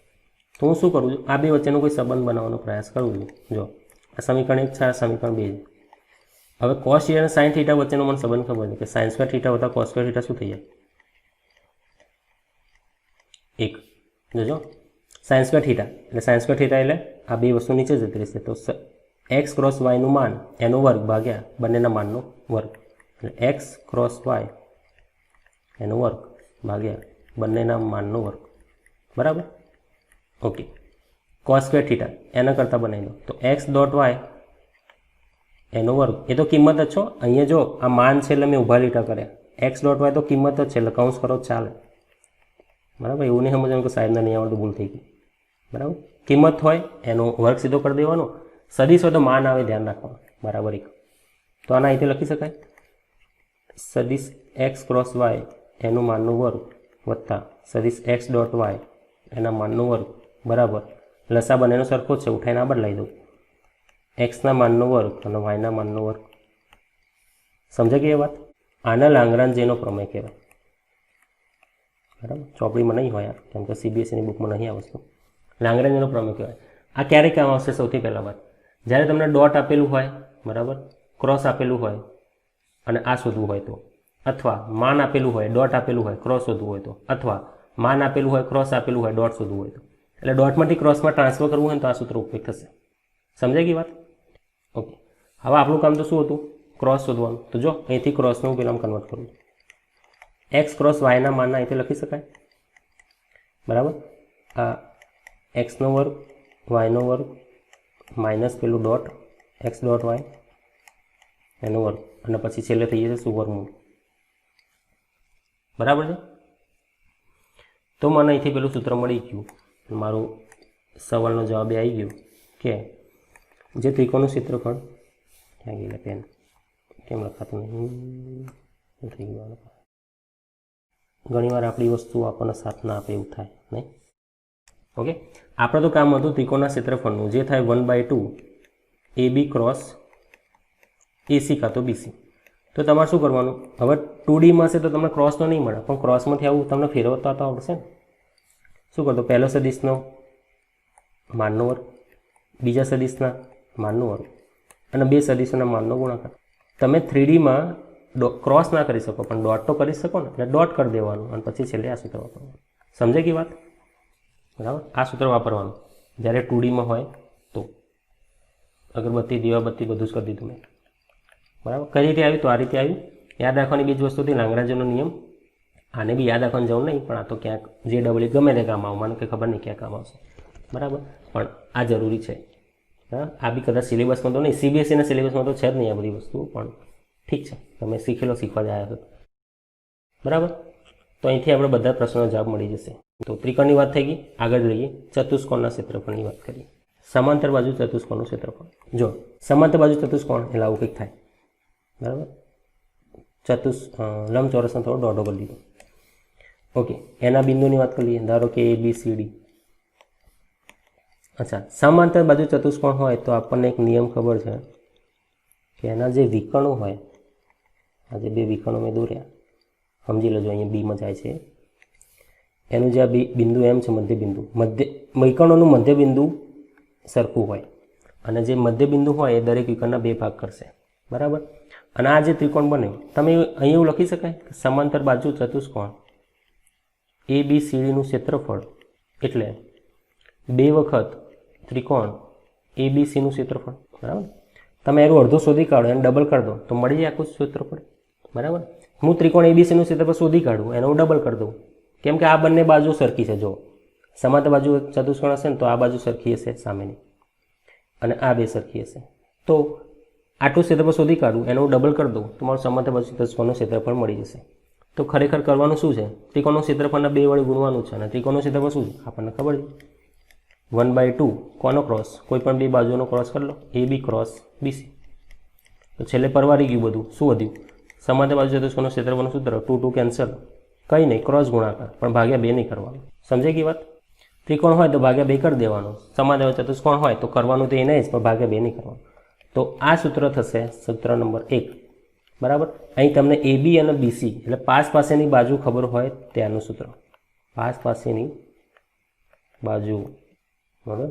A: તો હું શું કરું છું? આ બે વચ્ચેનો કોઈ સંબંધ બનાવવાનો પ્રયાસ કરું છું. જો આ સમીકરણ 1 છે, આ સમીકરણ 2 છે. હવે cos θ અને sin θ વચ્ચેનો મને સંબંધ ખબર છે કે sin² θ વત્તા cos² θ શું થઈ જાય? 1. જોજો, sin² θ એટલે sin² θ એટલે આ બે વસ્તુ નીચે જતી રહેશે. તો x ક્રોસ yનું માન એનો વર્ગ ભાગ્યા બંનેના માનનો વર્ગ, એટલે x ક્રોસ y એનો વર્ગ ભાગ્યા બંનેના માનનો વર્ગ. બરાબર? ઓકે, cos² θ એના કરતાં બનાવી દો તો x.y એનો વર્ગ. એ તો કિંમત જ છો. અહીંયા જો આ માન છે એટલે મેં ઊભા લીટા કર્યા. x.y તો કિંમત જ છે એટલે કૌંસ કરો ચાલે. બરાબર. એવું નહીં સમજવાનું કે સાહેબને નહીં આવડતું, ભૂલ થઈ ગઈ. બરાબર. કિંમત હોય એનો વર્ગ સીધો કરી દેવાનો, સદીશ હોય તો માન આવે ધ્યાન રાખવાનું. બરાબર. એક તો આના અહીંથી લખી શકાય સદીશ એક્સ ક્રોસ વાય એનું માનનું વર્ગ વત્તા સદીશ એક્સ ડોટ વાય એના માનનું વર્ગ બરાબર લસા બંનેનો સરખો છે, ઉઠાઈને આ બદલાઈ દઉં, એક્સના માનનો વર્ગ અને વાયના માનનો વર્ગ. સમજાય ગઈ એ વાત? આના લાંગ્રાન્જેનો પ્રમેય કહેવાય. બરાબર. ચોપડીમાં નહીં હોય કેમ કે સીબીએસઈની બુકમાં નહીં આ વસ્તુ. લાંગ્રાન્જેનો પ્રમેય કહેવાય. આ ક્યારે કામ આવશે? સૌથી પહેલાં વાત, જ્યારે તમને ડોટ આપેલું હોય, બરાબર, ક્રોસ આપેલું હોય અને આ શોધવું હોય તો, અથવા માન આપેલું હોય, ડોટ આપેલું હોય, ક્રોસ શોધવું હોય તો, અથવા માન આપેલું હોય, ક્રોસ આપેલું હોય, ડોટ શોધવું હોય તો. એટલે ડોટમાંથી ક્રોસમાં ટ્રાન્સફર કરવું હોય તો આ સૂત્ર ઉપયોગ થશે. સમજાય ગઈ વાત? ઓકે. હવે આપણું કામ તો શું હતું? ક્રોસ શોધવાનું. તો જો અહીંથી ક્રોસનું હું પેલામાં કન્વર્ટ કરું. એક્સ ક્રોસ વાયના માનના અહીંથી લખી શકાય. બરાબર. આ એક્સનો વર્ગ વાયનો વર્ગ માઇનસ પેલું ડોટ એક્સ ડોટ વાય એનો વર્ગ અને પછી છેલ્લે થઈ જશે શું? વર્ગમૂળ. બરાબર છે. તો મને અહીંથી પેલું સૂત્ર મળી ગયું. મારું સવાલનો જવાબ એ આવી ગયો કે જે ત્રિકોણનું ક્ષેત્રફળ, ક્યાં ગયેલા પેન, કેમ લખાતું નહીં થઈ ગયું. ઘણીવાર આપણી વસ્તુ આપણને સાથ ના આપે એવું થાય નહીં. ઓકે. આપણે તો કામ હતું ત્રિકોણના ક્ષેત્રફળનું, જે થાય 1/2 AB ક્રોસ AC કાં તો BC. તો તમારે શું કરવાનું? હવે 2Dમાં છે તો તમને ક્રોસ તો નહીં મળે, પણ ક્રોસમાંથી આવું તમને ફેરવતા તો આવડશે ને. શું કરતો? પહેલો સદીશનો માનનો વર્ગ, બીજા સદીશના માનનો વર્ગ અને બે સદીશોના માનનો ગુણાકાર. તમે 3Dમાં ક્રોસ ના કરી શકો પણ ડોટ તો કરી શકો ને, એટલે ડોટ કરી દેવાનું અને પછી છેલ્લે આ સૂત્ર વાપરવાનું. સમજાય ગઈ વાત? બરાબર. આ સૂત્ર વાપરવાનું જ્યારે 2Dમાં હોય તો. અગરબત્તી, દીવાબત્તી બધું જ કરી દીધું મેં. બરાબર. કઈ રીતે આવ્યું? તો આ રીતે આવ્યું. યાદ રાખવાની બીજી વસ્તુ હતી લાંગ્રાન્જનો નિયમ. આને બી યાદ રાખવાની જરૂર નહીં, પણ આ તો ક્યાંક જે ડબલ ગમે તે કામ આવું, મને કંઈ ખબર નહીં ક્યાં કામ આવશે. બરાબર. પણ આ જરૂરી છે. હા, આ બી કદાચ સિલેબસમાં તો નહીં, સીબીએસઈના સિલેબસમાં તો છે જ નહીં આ બધી વસ્તુ, પણ ઠીક છે, તમે શીખેલો શીખવા જ આવ્યા છો. બરાબર. તો અહીંથી આપણે બધા પ્રશ્નોનો જવાબ મળી જશે. તો ત્રિકોણની વાત થઈ ગઈ. આગળ જઈએ ચતુષ્કોણના ક્ષેત્રફળની વાત કરીએ. સમાંતર બાજુ ચતુષ્કોણનું ક્ષેત્રફળ. જો સમાંતર બાજુ ચતુષ્કોણ એટલે આવું કંઈક થાય. બરાબર. લંબચોરસનો થોડો દોઢો કરી દીધો. ઓકે. એના બિંદુની વાત કરીએ. ધારો કે ABCD. અચ્છા, સમાંતર બાજુ ચતુષ્કોણ હોય તો આપણને એક નિયમ ખબર છે કે એના જે વિકર્ણો હોય, આ જે બે વિકર્ણો મેં દોર્યા, સમજી લેજો અહીંયા બીમાં જાય છે, એનું જે આ બિંદુ એમ છે મધ્યબિંદુ, વિકર્ણોનું મધ્યબિંદુ સરખું હોય અને જે મધ્યબિંદુ હોય એ દરેક વિકર્ણના બે ભાગ કરશે. બરાબર. અને આ જે ત્રિકોણ બને, તમે અહીં એવું લખી શકાય કે સમાંતર બાજુ ચતુષ્કોણ ABCDનું ક્ષેત્રફળ એટલે 2 વખત ત્રિકોણ ABCનું ક્ષેત્રફળ. બરાબર. તમે એનું અડધું શોધી કાઢો, એને ડબલ કરી દો તો મળી જાય આખું ક્ષેત્રફળ. બરાબર. હું ત્રિકોણ ABCનું ક્ષેત્રફળ શોધી કાઢું, એને હું ડબલ કરી દઉં, કેમ કે આ બંને બાજુ સરખી છે. જો સમાંતર બાજુ ચતુષ્કોણ હશે ને તો આ બાજુ સરખી હશે સામેની અને આ બે સરખી હશે. તો આટલું ક્ષેત્રફળ શોધી કાઢું, એને હું ડબલ કરી દઉં તો મારું સમાંતર બાજુ ચતુષ્કોણનું ક્ષેત્રફળ મળી જશે. તો ખરેખર કરવાનું શું છે? ત્રિકોણનું ક્ષેત્રફળના 2 વડે ગુણવાનું છે. અને ત્રિકોણનું ક્ષેત્રફળ શું છે આપણને ખબર છે, 1/2 કોનો ક્રોસ, કોઈ પણ બે બાજુનો ક્રોસ કરી લો, AB ક્રોસ BC. તો છેલ્લે પરવારી ગયું બધું. શું વધ્યું? સમાંતર બાજુ ચતુષ્કોણનું ક્ષેત્રફળનું સૂત્ર 2 2 કેન્સલ, કંઈ નહીં, ક્રોસ ગુણાકાર, પણ ભાગ્યા 2 નહીં કરવાનું. સમજાઈ ગઈ વાત? ત્રિકોણ હોય તો ભાગ્યા 2 કરી દેવાનું, સમાંતર ચતુષ્કોણ હોય તો કરવાનું તો એ નહીં જ, પણ ભાગ્યા 2 નહીં કરવાનું. તો આ સૂત્ર થશે સૂત્ર નંબર 1. બરાબર. અહીં તમને AB અને BC એટલે પાસ પાસેની બાજુ ખબર હોય ત્યારનું સૂત્ર. પાસ પાસેની બાજુ બરાબર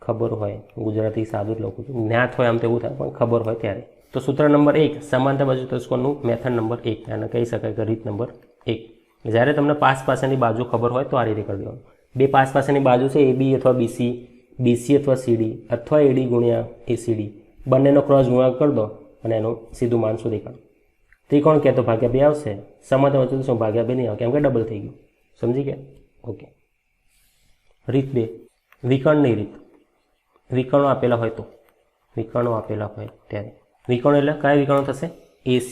A: ખબર હોય, ગુજરાતી સાદું જ લખું છું, જ્ઞાત હોય આમ તો એવું થાય, પણ ખબર હોય ત્યારે. તો સૂત્ર નંબર 1 સમાંતર બાજુ ચતુષ્કોણનું મેથડ નંબર 1, એને કહી શકાય કે રીત નંબર 1. જ્યારે તમને પાસ પાસેની બાજુ ખબર હોય તો આ રીતે કરી દેવાનું. બે પાસ પાસેની બાજુ છે AB અથવા BC, BC અથવા CD અથવા AD ગુણ્યા ACD, બંનેનો ક્રોસ ગુણાકાર કરી દો અને એનું સીધું માન શોધી કાઢો. ત્રિકોણ કહે તો ભાગ્યા 2 આવશે, સમાંતર બાજુ શું ભાગ્યા 2 નહીં આવે, કેમ કે ડબલ થઈ ગયું. સમજી ગયા? ઓકે. રીત 2 વિકર્ણની રીત. વિકર્ણો આપેલા હોય તો, વિકર્ણો આપેલા હોય ત્યારે વિકર્ણો એટલે કયા વિકર્ણો થશે? AC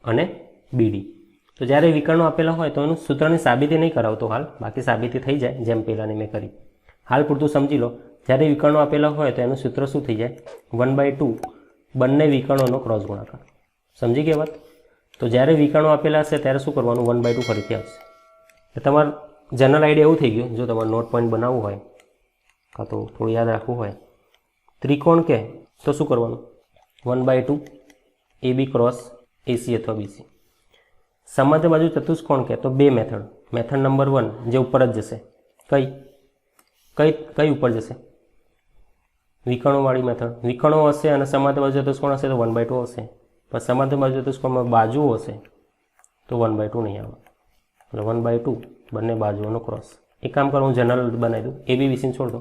A: અને BD. તો જ્યારે વિકર્ણો આપેલા હોય તો એનું સૂત્રની સાબિતી નહીં કરાવતો હાલ, બાકી સાબિતી થઈ જાય જેમ પહેલાંની મેં કરી. હાલ પૂરતું સમજી લો, જ્યારે વિકર્ણો આપેલા હોય તો એનું સૂત્ર શું થઈ જાય? 1/2 બંને વિકર્ણોનો ક્રોસ ગુણાકાર. સમજી ગયા વાત? તો જ્યારે વિકર્ણો આપેલા હશે ત્યારે શું કરવાનું? 1/2 ફરીથી આવશે. તો તમારું જનરલ આઈડિયા એવું થઈ ગયું. જો તમારે નોટ પોઈન્ટ બનાવવું હોય કાં તો થોડું યાદ રાખવું હોય, ત્રિકોણ કે તો શું કરવાનું? 1/2 AB ક્રોસ AC અથવા BC. સમગ્ર બાજુ ચતુષ્કોણ કે તો બે મેથડ. મેથડ નંબર 1 જે ઉપર જ જશે. કઈ ઉપર જશે? વિકર્ણોવાળી મેથડ. વિકર્ણો હશે અને સમાંતર બાજુ ચતુષ્કોણ હશે તો 1/2 હશે. પણ સમાંતર બાજુ ચતુષ્કોણમાં બાજુઓ હશે તો 1/2 નહીં આવે. એટલે 1/2 બંને બાજુઓનો ક્રોસ. એક કામ કરો, હું જનરલ બનાવી દઉં. ABBC છોડ દો,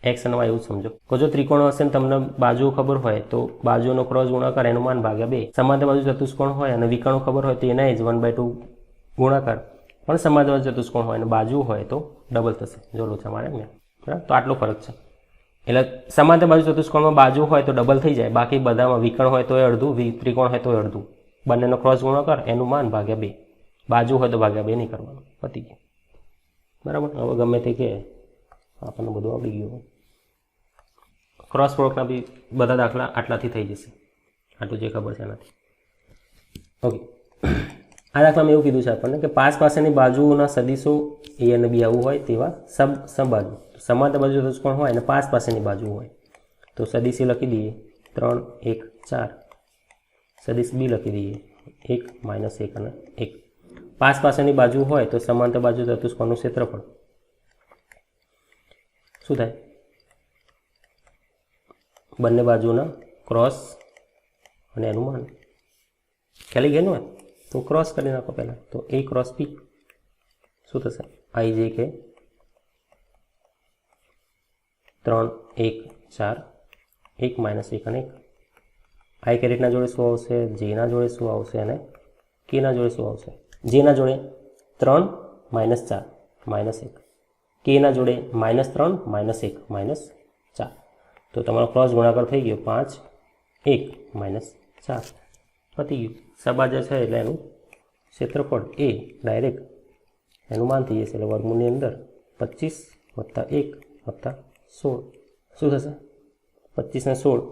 A: એક્સ અને વાય એવું સમજો. તો જો ત્રિકોણ હશે ને તમને બાજુઓ ખબર હોય તો બાજુઓનો ક્રોસ ગુણાકાર એનું માન ભાગ્યા 2. સમાંતર બાજુ ચતુષ્કોણ હોય અને વિકર્ણો ખબર હોય તો એના જ 1/2 ગુણાકાર. પણ સમાંતર બાજુ ચતુષ્કોણ હોય અને બાજુ હોય તો ડબલ થશે. જો લોચા મારે ને, બરાબર? તો આટલો ફરક છે. એટલે સમાંતર બાજુ ચતુષ્કોણમાં બાજુ હોય તો ડબલ થઈ જાય, બાકી બધામાં વિકર્ણ હોય તો અડધું, ત્રિકોણ હોય તો અડધું. બંનેનો ક્રોસ ગુણાકાર એનું માન ભાગ્યા 2. બાજુ હોય તો ભાગ્યા 2 નહીં કરવાનું. પતી ગયું, બરાબર? હવે ગમે તે કે આપણને બધું આવડી ગયું. ક્રોસ પ્રોડક્ટના બી બધા દાખલા આટલાથી થઈ જશે. આટલું જે ખબર છે એનાથી. ઓકે, આ દાખલામાં એવું કીધું છે આપણને કે પાસેની બાજુઓના સદીશો A અને B આવું હોય તેવા સમબાજુ સમાંતર બાજુ ચતુષ્કોણ હોય અને પાસેની બાજુ હોય તો સદીશ A લખી દઈએ 3, 1, 4. સદીશ B લખી દઈએ 1, -1 અને 1. પાસેની બાજુ હોય તો સમાંતર બાજુ ચતુષ્કોણનું ક્ષેત્રફળ શું થાય? બંને બાજુના ક્રોસ અને એનું માન. ખ્યાલી ગયા ને? તો ક્રોસ કરી નાખો પહેલાં. તો A ક્રોસ B શું થશે? IJK 3, 1, 4, 1 -1 અને 1. I કેરેટના જોડે શું આવશે? Jના જોડે શું આવશે? અને Kના જોડે શું આવશે? Jના જોડે 3 -4 -1. Kના જોડે -3 -1 -4. તો તમારો ક્રોસ ગુણાકાર થઈ ગયો 5, 1 -4. પતી ગયું. સબાજુ છે એટલે એનું ક્ષેત્રફળ A ડાયરેક્ટ એનું માન થઈ જશે. એટલે વર્ગમૂળની અંદર 25 + 1 + 16 શું થશે? 25 ને 16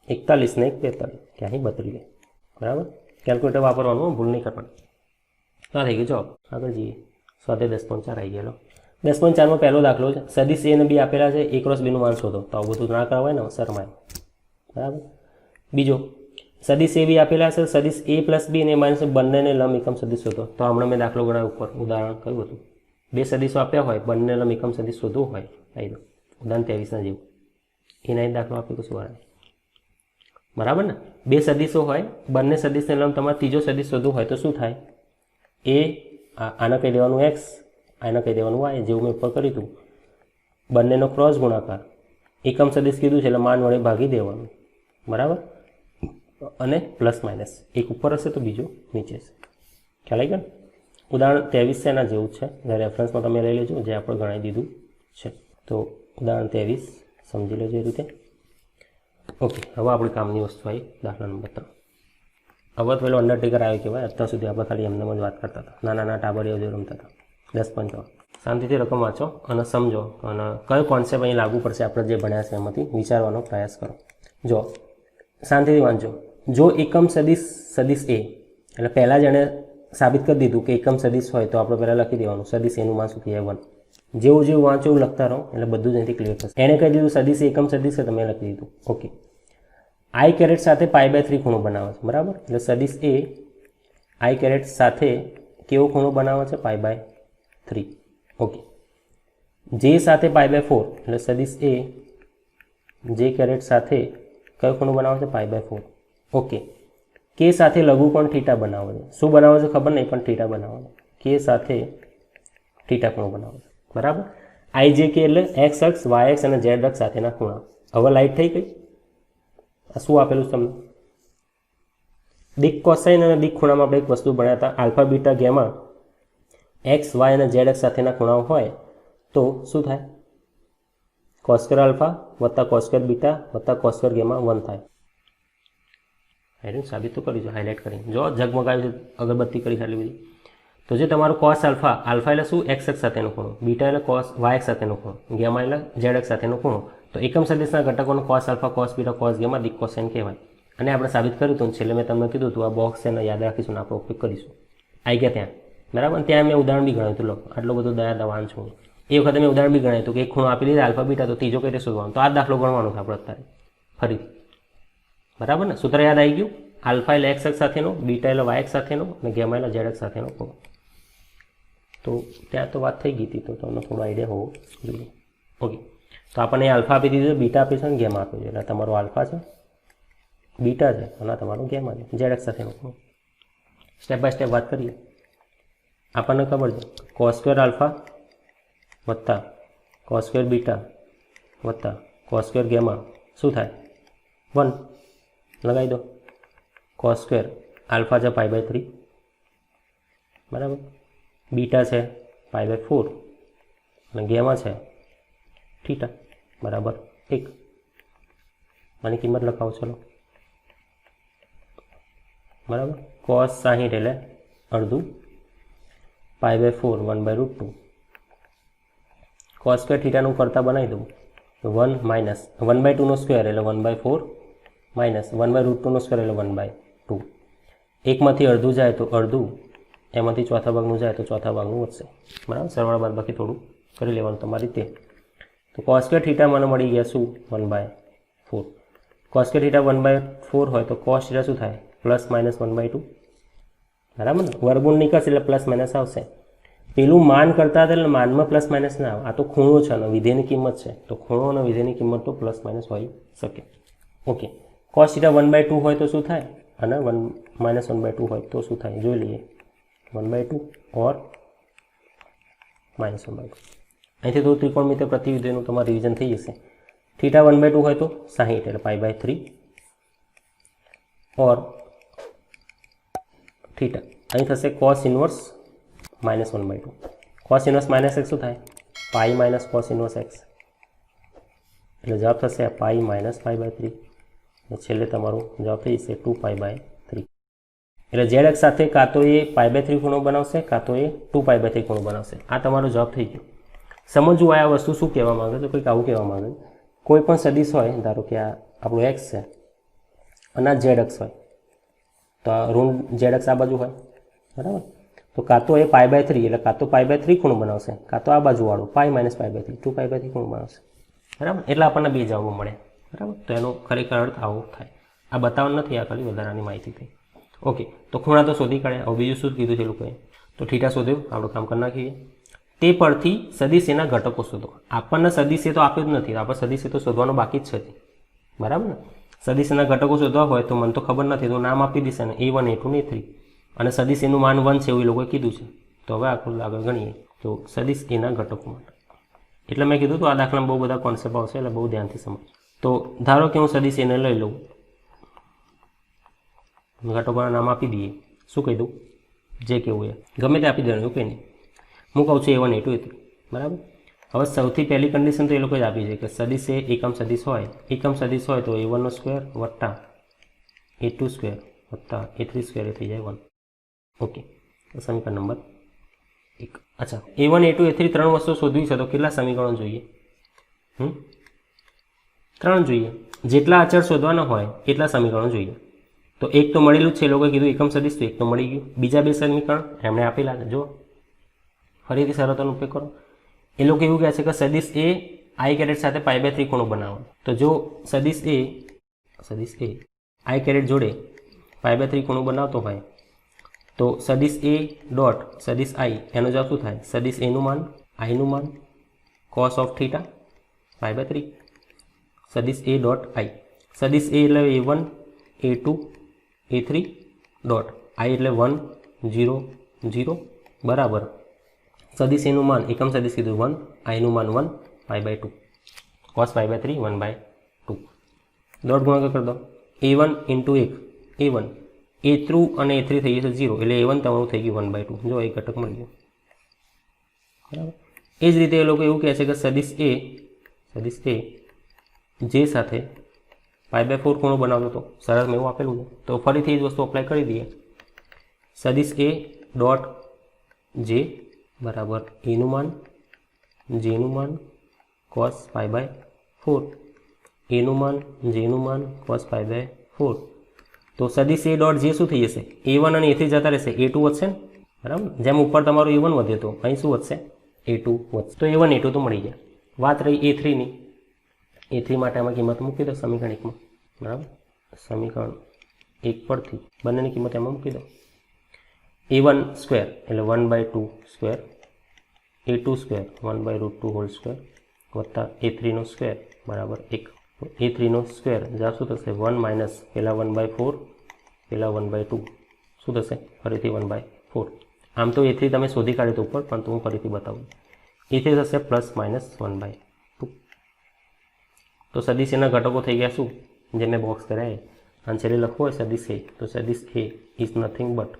A: 41 ને 1 42. ક્યાંય 32. બરાબર? કેલ્ક્યુલેટર વાપરવાનું, ભૂલ નહીં કરવાની. આ થઈ ગયું. જવાબ. આગળ જઈએ. સ્વાધ્યાય 10.4 આવી ગયેલો. 10.4માં પહેલો દાખલો છે. સદીશ A અને B આપેલા છે. A ક્રોસ B નું માન શોધો. તો આવું બધું ના કરાવાય ને, શરમાય. બરાબર? બીજો, સદીશ AB આપેલા છે. સદીશ A + B અને A - બંનેને લંબ એકમ સદીશ શોધો. તો હમણાં મેં દાખલો ગણાવ્યો ઉપર. ઉદાહરણ કયું હતું? બે સદીશો આપ્યા હોય, બંને લંબ એકમ સદીશ શોધવું હોય. આવી દો ઉદાહરણ 23 જેવું. એના જ દાખલો આપ્યો કશું વાર. બરાબર ને? બે સદીશો હોય, બંને સદીશને લંબ તમારે ત્રીજો સદીશ શોધવું હોય તો શું થાય? આને કહી દેવાનું x, આને કહી દેવાનું y, જેવું મેં ઉપર કર્યું હતું. બંનેનો ક્રોસ ગુણાકાર એકમ સદીશ કીધું છે એટલે માન વડે ભાગી દેવાનું. બરાબર? અને પ્લસ - એક ઉપર હશે તો બીજો નીચે હશે. ખ્યાલ આવી ગયો? ઉદાહરણ 23 છે એના જેવું છે. રેફરન્સમાં તમે લઈ લેજો, જે આપણે ગણાવી દીધું છે. તો ઉદાહરણ 23 સમજી લેજો એ રીતે. ઓકે, હવે આપણી કામની વસ્તુ આવી દાખલા નંબર 3. હવે પેલો અંડરટેકર આવ્યો કહેવાય. અત્યાર સુધી આપણે ખાલી એમને જ વાત કરતા હતા. નાના ટાબરીઓ જે રમતા હતા. 10.4. શાંતિથી રકમ વાંચો અને સમજો અને કયો કોન્સેપ્ટ અહીં લાગુ પડશે આપણે જે ભણ્યા છે એમાંથી વિચારવાનો પ્રયાસ કરો. જો શાંતિથી વાંચો. જો એકમ સદીશ A, એટલે પહેલાં જ એણે સાબિત કરી દીધું કે એકમ સદીશ હોય તો આપણે પહેલાં લખી દેવાનું સદીશ એનું માન શું થઈ જાય? 1. જેવું વાંચો એવું લખતા રહો એટલે બધું જ અહીંથી ક્લિયર થશે. એણે કહી દીધું સદીશ એકમ સદીશ છે, તમે લખી દીધું. ઓકે. I કેરેટ સાથે π/3 ખૂણો બનાવે છે. બરાબર? એટલે સદીશ A I કેરેટ સાથે કેવો ખૂણો બનાવે છે? π/3. ઓકે. J સાથે π/4 એટલે સદીશ A J કેરેટ સાથે કયો ખૂણો બનાવે છે? π/4. ઓકે. K સાથે લઘુકોણ θ બનાવે છે. શું બનાવે છે ખબર નહીં, પણ θ બનાવે છે. K સાથે θ ખૂણો બનાવે છે. બરાબર? IJK એટલે x અક્ષ, y અક્ષ અને z અક્ષ સાથેના ખૂણા. હવે લાઈટ થઈ ગઈ? આ શું આપેલું છે તમને? દિક કોસાઇન અને દિક ખૂણામાં આપણે એક વસ્તુ ભણ્યા હતા, alpha beta gamma x, y અને z અક્ષ સાથેના ખૂણાઓ હોય તો શું થાય? cos² alpha + cos² beta + cos² gamma 1 થાય. આયરન સાબિત તો કરી જો હાઇલાઇટ કરીને જો ઝગમગાવી છે અગરબત્તી કરી આટલી બધી. તો જે તમારું કોસ આલ્ફા આલ્ફા એટલે શું એક્સ એક્સ સાથેનો ખૂણો, બીટા એટલે કોસ વાય એક્સ સાથેનો ખૂણો, ગેમા એટલે ઝેડ એક્સ સાથેનો ખૂણો. તો એકમ સદિશના ઘટકોનો cos alpha cos beta cos gamma દિક કોસાઇન કહેવાય. અને આપણે સાબિત કર્યું હતું છેલ્લે મેં તમને કીધું હતું આ બોક્સ એને યાદ રાખીશું ને આપણે ઉપયોગ કરીશું. આવી ગયા ત્યાં બરાબર. ત્યાં મેં ઉદાહરણ બી ગણાવ્યું હતું. લો આટલો બધો દવાન છું એ વખતે મેં ઉદાહરણ બી ગણાવ્યું હતું કે એક ખૂણો આપી દીધા આલ્ફા બીટા તો ત્રીજો કઈ રીતે શોધવાનો. તો આ દાખલો ગણવાનો છે આપણે અત્યારે ફરીથી બરાબર ને. સૂત્ર યાદ આવી ગયું. આલ્ફા એટલે એક્સ એક્સ સાથેનો, બીટા એટલે વાય એક્સ સાથેનો અને ગેમા એટલે ઝેડ એક્સ સાથેનો ખૂણો. તો ત્યાં તો વાત થઈ ગઈ હતી તો તમને થોડો આઈડિયા હોવો જોઈએ. ઓકે તો આપણને આલ્ફા આપી દીધું, બીટા આપી છે અને ગેમા આપ્યું છે. એટલે તમારો આલ્ફા છે, બીટા છે અને તમારો ગેમા છે ઝેડ એક્સ સાથેનો ખૂણો. સ્ટેપ બાય સ્ટેપ વાત કરીએ. આપણને ખબર છે કોસ સ્ક્વેર આલ્ફા વત્તા કોસ સ્ક્વેર બીટા વત્તા કોસ સ્ક્વેર ગેમા શું થાય 1 લગાવી દો. કોસ સ્ક્વેર આલ્ફા છે π/3 બરાબર, બીટા છે π/4 અને ગેમા છે થીટા બરાબર 1. આની કિંમત લખાવો ચલો બરાબર. કોસ 60 એટલે અડધું π/4 1/√2. કોસ સ્ક્વેર થીટાનું કરતા બનાવી દઉં તો 1 માઇનસ 1/2 નો સ્ક્વેર એટલે 1/4 માઇનસ 1/√2 નો સ્ક્વેર એટલે 1/2. એકમાંથી અડધું જાય તો અડધું, એમાંથી ચોથા ભાગનું જાય તો ચોથા ભાગનું વધશે બરાબર. સરવાળા બાદ બાકી થોડું કરી લેવાનું તમારી રીતે. તો કોસ સ્ક્વેર થીટા મને મળી ગયા શું 1/4. કોસ સ્ક્વેર થીટા 1/4 હોય તો કોસ થીટા શું થાય પ્લસ માઇનસ 1/2 બરાબર ને. વર્ગમૂળ નીકળશે એટલે પ્લસ માઇનસ આવશે. પેલું માન કરતા હતા એટલે માનમાં પ્લસ માઇનસ ના આવે. આ તો ખૂણો છે અને વિધેયની કિંમત છે તો ખૂણો અને વિધેયની કિંમત તો પ્લસ માઇનસ હોઈ શકે. ઓકે કોસ થીટા 1/2 હોય તો શું થાય અને 1 હોય તો શું થાય જોઈ લઈએ. 1/2 ઓર -1/2. અહીંથી તો ત્રિકોણમિતિ પ્રતિવિધિનું તમારું રિવિઝન થઈ જશે. થીટા 1/2 હોય તો 60 એટલે π/3 ઓર થીટા અહીં થશે cos inverse -1/2. Cos inverse minus x શું થાય pi minus cos inverse x એટલે જવાબ થશે પાઈ માઇનસ π/3 અને છેલ્લે તમારો જવાબ થઈ જશે 2π/3. એટલે ઝેડ એક્સ સાથે કાં તો એ π/3 ખૂણો બનાવશે કાં તો એ 2π/3 ખૂણો બનાવશે. આ તમારો જવાબ થઈ ગયો. સમજવું આ વસ્તુ શું કહેવા માંગે તો કંઈક આવું કહેવા માંગે. કોઈ પણ સદિશ હોય ધારો કે આ આપણું એક્સ છે અને આ ઝેડ એક્સ હોય તો આ ઋણ ઝેડ એક્સ આ બાજુ હોય બરાબર. તો કાં તો એ π/3 એટલે કાં તો π/3 ખૂણો બનાવશે કાં તો આ બાજુવાળો પાઈ માઇનસ π/3 2π/3 ખૂણો બનાવશે બરાબર. એટલે આપણને બે જવાબો મળે બરાબર. તો એનો ખરેખર અર્થ આવો થાય. આ બતાવવાનું નથી, આ ખાલી વધારાની માહિતી થઈ. ઓકે તો ખૂણા તો શોધી કાઢ્યા. હવે બીજું શું કીધું છે લોકોએ તો થીટા શોધ્યું, આપણું કામ કરી નાખીએ. તે પરથી સદિશ એના ઘટકો શોધો. આપણને સદિશ એ તો આપ્યો જ નથી, આપણે સદિશ એ તો શોધવાનો બાકી જ છે બરાબર ને. સદિશ એના ઘટકો શોધવા હોય તો મને તો ખબર નથી તો નામ આપી દેશે ને A1 A2 ને A3 અને સદિશ એનું માન 1 છે એવું એ લોકોએ કીધું છે. તો હવે આખું આગળ ગણીએ તો સદિશ એના ઘટકો માટે એટલે મેં કીધું તો આ દાખલામાં બહુ બધા કોન્સેપ્ટ આવશે એટલે બહુ ધ્યાનથી સમજ. તો ધારો કે હું સદિશ એને લઈ લઉં, ઘટકોના નામ આપી દઈએ. શું કહી દઉં જે કેવું એ ગમે તે આપી દેવાનું કંઈ નહીં. હું કહું છું A1 A2 A3 બરાબર. હવે સૌથી પહેલી કન્ડિશન તો એ લોકોએ જ આપી છે કે સદિશ એ એકમ સદિશ હોય તો A1 નો સ્ક્વેર વત્તા A2 સ્ક્વેર વત્તા A3 સ્ક્વેર એ થઈ જાય 1. ઓકે તો સમીકરણ નંબર 1. અચ્છા A1 A2 A3 ત્રણ વસ્તુ શોધવી છે તો કેટલા સમીકરણો જોઈએ 3 જોઈએ. જેટલા અચળ શોધવાના હોય એટલા સમીકરણો જોઈએ. તો એક તો મળેલું જ છે, એ લોકોએ કીધું એકમ સદિશ તો એક તો મળી ગયું. બીજા બે સમીકરણ એમણે આપેલા છે જો ફરીથી શરતોનો ઉપયોગ કરો. એ લોકો એવું કહે છે કે સદિશ એ આઈ કેરેટ સાથે π/3 ખૂણો બનાવો. તો જો સદિશ એ આઈ કેરેટ જોડે π/3 ખૂણો બનાવતો હોય તો સદિશ એ ડોટ સદિશ આઈ એનો જવાબ શું થાય સદિશ એનું માન આઈનું માન કોસ ઓફ થીટા π/3 સદિશ એ ડોટ આઈ. સદિશ એ એટલે A1 A2 A3 ડોટ આઈ એટલે 1 0 0 બરાબર સદિશ એનું માન એકમ સદિશ કીધું 1 આઈનું માન 1 π/2 cos π/3 1/2 ડોટ ગુણાકાર કરી દો. A1 ઇન્ટુ 1 A1 A3 અને A3 થઈ જશે 0 એટલે A1 તમારું થઈ ગયું 1/2. જો એક ઘટક મળી ગયો બરાબર. એ જ રીતે એ લોકો એવું કહે છે કે સદિશ એ જે સાથે π/4 ખૂણો બનાવતો હતો, સરસ મેં એવું આપેલું છે. તો ફરીથી એ જ વસ્તુ અપ્લાય કરી દઈએ. સદિશ એ ડોટ જે બરાબર એનું માન જેનું માન cos π/4 એનું માન જેનું માન cos π/4. તો સદિશ એ ડોટ જે શું થઈ જશે, A1 અને A3 જતા રહેશે, A2 વધશે ને, બરાબર. જેમ ઉપર તમારું A1 વધે તો અહીં શું વધશે, A2 વધશે. તો A1 A2 તો મળી જાય. વાત રહી A3ની. A3 માટે આમાં કિંમત મૂકી દો સમીકરણ 1માં, બરાબર. સમીકરણ 1 પરથી બંનેની કિંમત એમાં મૂકી દો. A1 સ્ક્વેર એટલે 1/2 square, A2 square 1/√2 whole square વત્તા A3નો સ્ક્વેર બરાબર 1. A3નો સ્ક્વેર જ્યાં શું થશે 1 માઇનસ પહેલાં 1/4 પહેલાં 1/2 શું થશે ફરીથી 1/4. આમ તો A3 તમે શોધી કાઢી તો ઉપર, પરંતુ હું ફરીથી બતાવું. A3 થશે પ્લસ માઇનસ 1/2. તો સદિશ એના ઘટકો થઈ ગયા શું, જે મેં બોક્સ કરાય. અને છેલ્લે લખવું હોય સદિશ એ, તો સદિશ એ ઇઝ નથિંગ બટ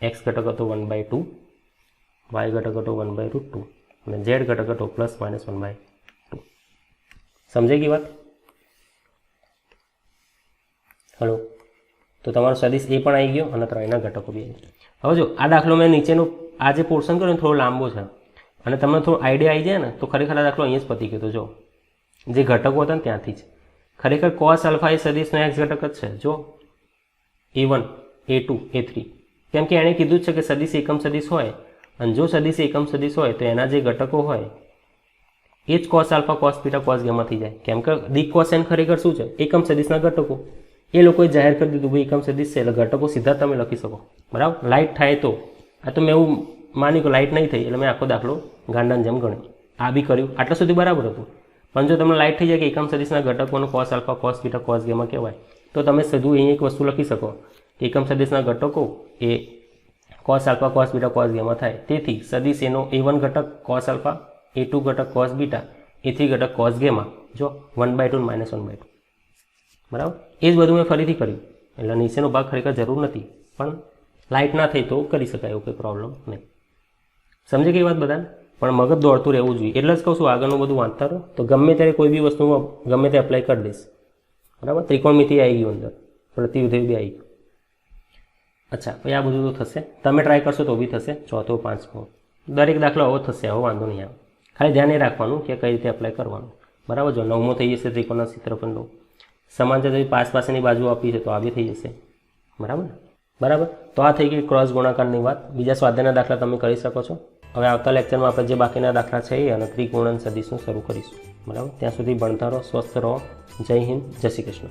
A: x ઘટક હતો 1/2, y ઘટક હતો 1/√2 અને z ઘટક હતો પ્લસ માઇનસ 1/2. સમજાઈ ગઈ વાત? હલો. તો તમારો સદિશ એ પણ આવી ગયો અને ત્રણેયના ઘટકો બી આવી ગયા. હવે જો આ દાખલો મેં નીચેનો આ જે પોર્શન કર્યો ને થોડો લાંબો છે અને તમને થોડો આઈડિયા આવી જાય ને તો ખરેખર આ દાખલો અહીંયા જ પતી ગયો. તો જો જે ઘટકો હતા ને ત્યાંથી જ ખરેખર cos આલ્ફા એ સદિશનો x ઘટક જ છે. જો A1 A2 A3, કેમ કે એણે કીધું જ છે કે સદિશ એકમ સદિશ હોય, અને જો સદિશ એકમ સદિશ હોય તો એના જે ઘટકો હોય એ જ cos alpha cos beta cos gamma થઈ જાય. કેમ કે ડી cos n ખરેખર શું છે, એકમ સદિશના ઘટકો. એ લોકોએ જાહેર કરી દીધું ભાઈ એકમ સદિશ છે એટલે ઘટકો સીધા તમે લખી શકો, બરાબર. લાઇટ થાય તો આ તો મેં એવું માન્યું કે લાઇટ નહીં થઈ એટલે મેં આખો દાખલો ગાંડાની જેમ ગણ્યો. આ બી કર્યું, આટલા સુધી બરાબર હતું. પણ જો તમને લાઇટ થઈ જાય કે એકમ સદિશના ઘટકોનો cos alpha cos beta cos gamma કહેવાય, તો તમે સીધું અહીં એક વસ્તુ લખી શકો કે એકમ સદિશના ઘટકો એ cos alpha cos beta cos gamma થાય. તેથી સદિશ એનો A1 ઘટક cos આલ્ફા, A2 ઘટક cos બીટા, A3 ઘટક cos ગામા, જો 1/2 માઇનસ 1/2, બરાબર. એ જ બધું મેં ફરીથી કર્યું. એટલે નીચેનો ભાગ ખરેખર જરૂર નથી, પણ લાઇટ ના થઈ તો કરી શકાય, એવું કોઈ પ્રોબ્લેમ નહીં. સમજી ગઈ વાત બધાને? પણ મગજ દોડતું રહેવું જોઈએ. એટલે જ કહું છું આગળનું બધું વાંચતા રહો તો ગમે ત્યારે કોઈ બી વસ્તુમાં ગમે તે એપ્લાય કરી દઈશ, બરાબર. ત્રિકોણમિતિ આવી ગયું અંદર, પ્રતિવિધેય બી આવી ગયું. અચ્છા, પછી આ બધું તો થશે, તમે ટ્રાય કરશો તો બી થશે. ચોથો પાંચમો દરેક દાખલો આવો થશે, આવો વાંધો નહીં આવે. ખાલી ધ્યાન એ રાખવાનું કે કઈ રીતે એપ્લાય કરવાનું, બરાબર. જો નવમો થઈ જશે ત્રિકોણના ક્ષેત્રફળનો સમાંતર પાસની બાજુ આપી છે તો આ બી થઈ જશે, બરાબર. તો આ થઈ ગઈ ક્રોસ ગુણાકારની વાત. બીજા સ્વાધ્યાયના દાખલા તમે કરી શકો છો. હવે આવતા લેક્ચરમાં આપણે જે બાકીના દાખલા છે એ અને ત્રિકોણ સદિશનું શરૂ કરીશું, બરાબર. ત્યાં સુધી ભણતા રહો, સ્વસ્થ રહો. જય હિન્દ, જય શ્રી કૃષ્ણ.